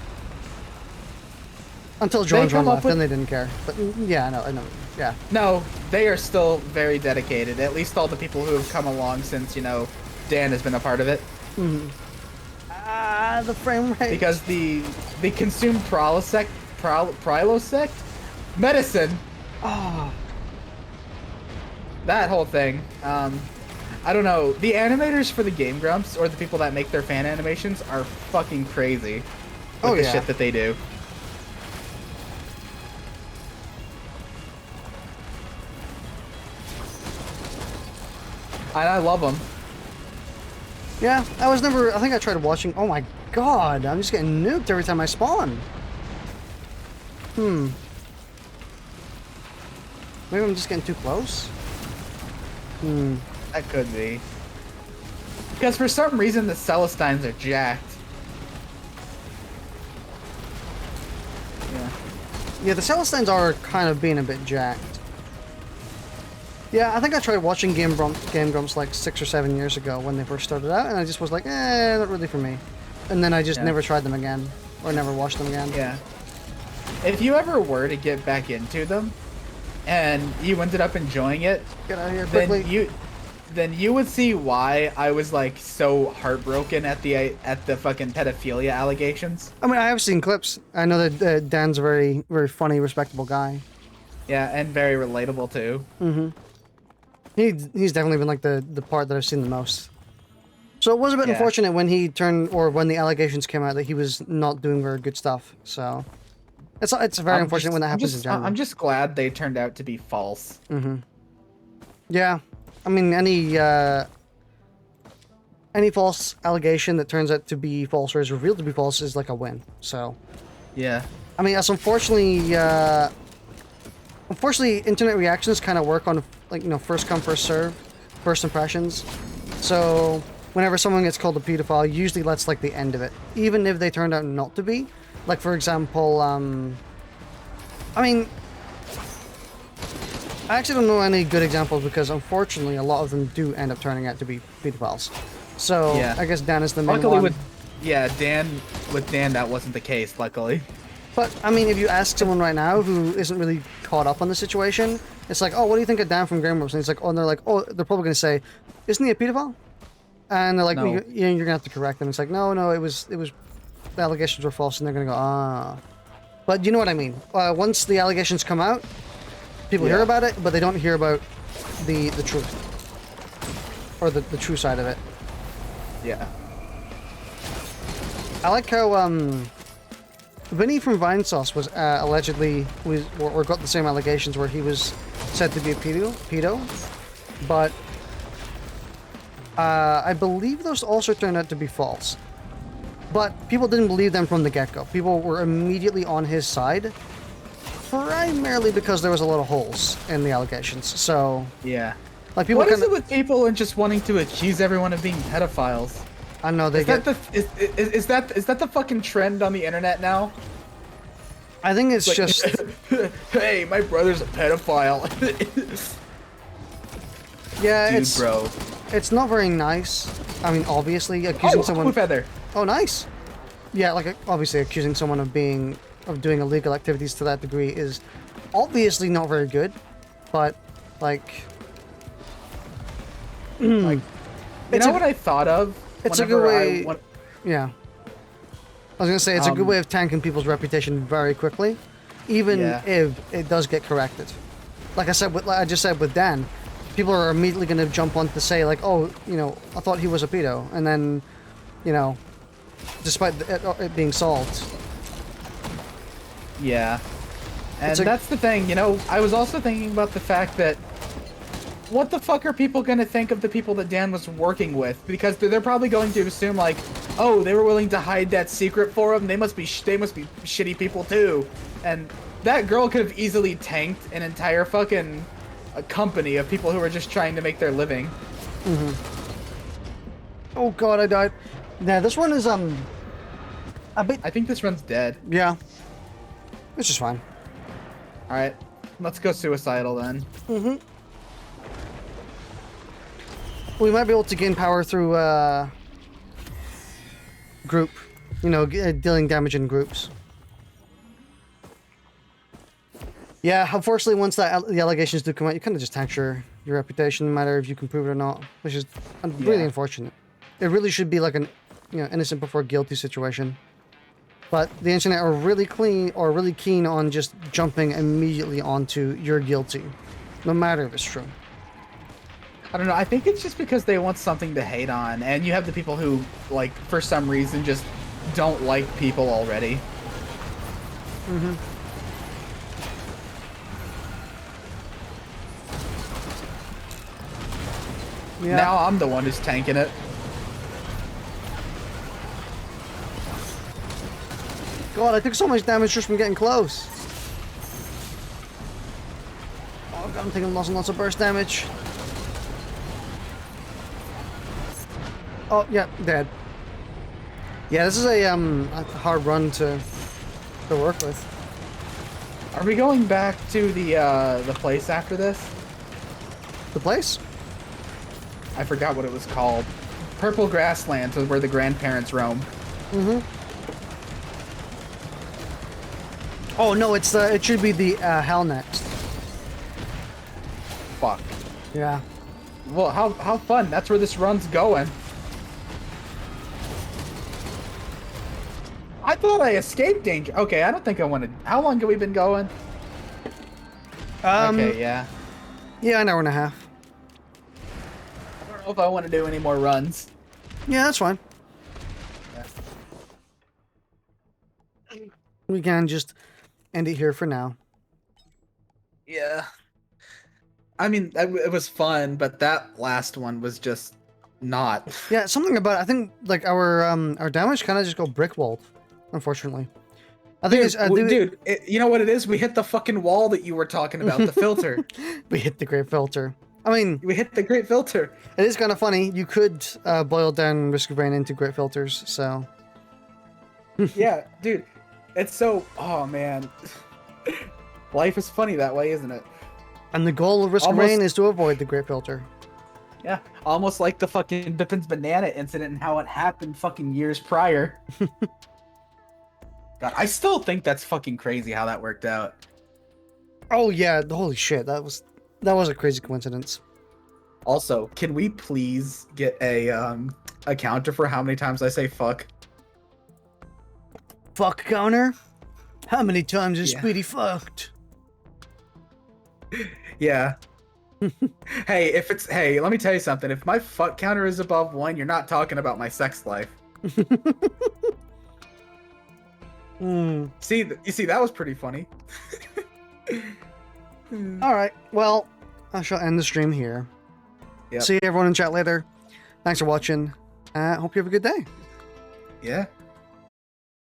Until Jones left, then they didn't care. But yeah, I know, yeah. No, they are still very dedicated. At least all the people who have come along since, you know, Dan has been a part of it. The frame rate. Because the consumed Prilosec medicine. Oh, that whole thing. I don't know. The animators for the Game Grumps, or the people that make their fan animations, are fucking crazy with the shit that they do. And I love them. Yeah, I think I tried watching... Oh my god, I'm just getting nuked every time I spawn. Maybe I'm just getting too close? That could be. Because for some reason the Celestines are jacked. Yeah. Yeah, the Celestines are kind of being a bit jacked. Yeah, I think I tried watching Game Grumps like 6 or 7 years ago when they first started out, and I just was like, not really for me. And then I just never tried them again, or never watched them again. Yeah. If you ever were to get back into them, and you ended up enjoying it, get out of here quickly. Then you would see why I was like so heartbroken at the fucking pedophilia allegations. I mean, I have seen clips. I know that Dan's a very, very funny, respectable guy. Yeah, and very relatable too. He's definitely been like the part that I've seen the most. So it was a bit unfortunate when when the allegations came out that he was not doing very good stuff. So it's very unfortunate when that happens in general. I'm just glad they turned out to be false. Yeah, I mean any false allegation that turns out to be false or is revealed to be false is like a win. So yeah, I mean that's unfortunately internet reactions kind of work on like first come first serve, first impressions. So whenever someone gets called a pedophile, usually that's like the end of it, even if they turned out not to be. Like for example, I mean, I actually don't know any good examples because unfortunately a lot of them do end up turning out to be pedophiles. So I guess Dan is the main one. with Dan that wasn't the case, luckily. But, I mean, if you ask someone right now who isn't really caught up on the situation, it's like, oh, what do you think of Dan from Granblue? And it's like, oh, and they're like, oh, they're probably going to say, isn't he a pedophile? And they're like, No. well, you're going to have to correct them. It's like, no, it was, the allegations were false, and they're going to go, ah. But you know what I mean. Once the allegations come out, people hear about it, but they don't hear about the truth. Or the true side of it. Yeah. I like how, Vinny from Vinesauce was allegedly or got the same allegations where he was said to be a pedo, but I believe those also turned out to be false. But people didn't believe them from the get-go. People were immediately on his side, primarily because there was a lot of holes in the allegations. So yeah, like people. What is it with people and just wanting to accuse everyone of being pedophiles? I know they get. Is that the fucking trend on the internet now? I think it's like, just. Hey, my brother's a pedophile. Yeah, dude, bro. It's not very nice. I mean, obviously accusing someone. Feather. Oh, nice. Yeah, like obviously accusing someone of doing illegal activities to that degree is obviously not very good, but like. Like, you know what I thought of? It's a good way. Yeah. I was gonna say it's a good way of tanking people's reputation very quickly, even if it does get corrected. Like I said, I just said with Dan, people are immediately gonna jump on to say like, oh, you know, I thought he was a pedo, and then, you know, despite it being solved. Yeah, and that's the thing. You know, I was also thinking about the fact that. What the fuck are people gonna think of the people that Dan was working with? Because they're probably going to assume like, oh, they were willing to hide that secret for him. They must be shitty people too. And that girl could have easily tanked an entire fucking company of people who were just trying to make their living. Mm-hmm. Oh god, I died. Nah, this one is a bit. I think this run's dead. Yeah, it's just fine. All right, let's go suicidal then. Mm-hmm. We might be able to gain power through group, you know, dealing damage in groups. Yeah, unfortunately, once the allegations do come out, you kind of just tank your reputation, no matter if you can prove it or not, which is really unfortunate. It really should be like an, you know, innocent before guilty situation. But the internet are really keen on just jumping immediately onto you're guilty, no matter if it's true. I don't know, I think it's just because they want something to hate on, and you have the people who, like, for some reason just don't like people already. Mm-hmm. Yeah. Now I'm the one who's tanking it. God, I took so much damage just from getting close. Oh god, I'm taking lots and lots of burst damage. Oh, yeah, dead. Yeah, this is a hard run to work with. Are we going back to the place after this? The place? I forgot what it was called. Purple Grasslands is where the grandparents roam. Mm-hmm. Oh no, it should be the Hell next. Fuck. Yeah. Well, how fun. That's where this run's going. I thought I escaped danger. Okay, I don't think I wanted. How long have we been going? Okay, yeah. Yeah, an hour and a half. I don't know if I want to do any more runs. Yeah, that's fine. Yeah. We can just end it here for now. Yeah. I mean, it was fun, but that last one was just not. Yeah, something about it. I think like our damage kind of just go brick walled, unfortunately. I think you know what it is? We hit the fucking wall that you were talking about, the filter. We hit the great filter. I mean, we hit the great filter. It is kind of funny. You could boil down Risk of Rain into great filters, so. Yeah, dude. It's so. Oh man. Life is funny that way, isn't it? And the goal of Risk of Rain is to avoid the great filter. Yeah, almost like the fucking Bippin's banana incident and how it happened fucking years prior. God, I still think that's fucking crazy how that worked out. Oh yeah, holy shit, that was a crazy coincidence. Also, can we please get a counter for how many times I say fuck? Fuck counter? How many times is Yeah. Speedy fucked? Yeah. Hey, let me tell you something. If my fuck counter is above 1, you're not talking about my sex life. Hmm. You see, that was pretty funny. Alright, well, I shall end the stream here. Yep. See everyone in chat later. Thanks for watching. Hope you have a good day. Yeah.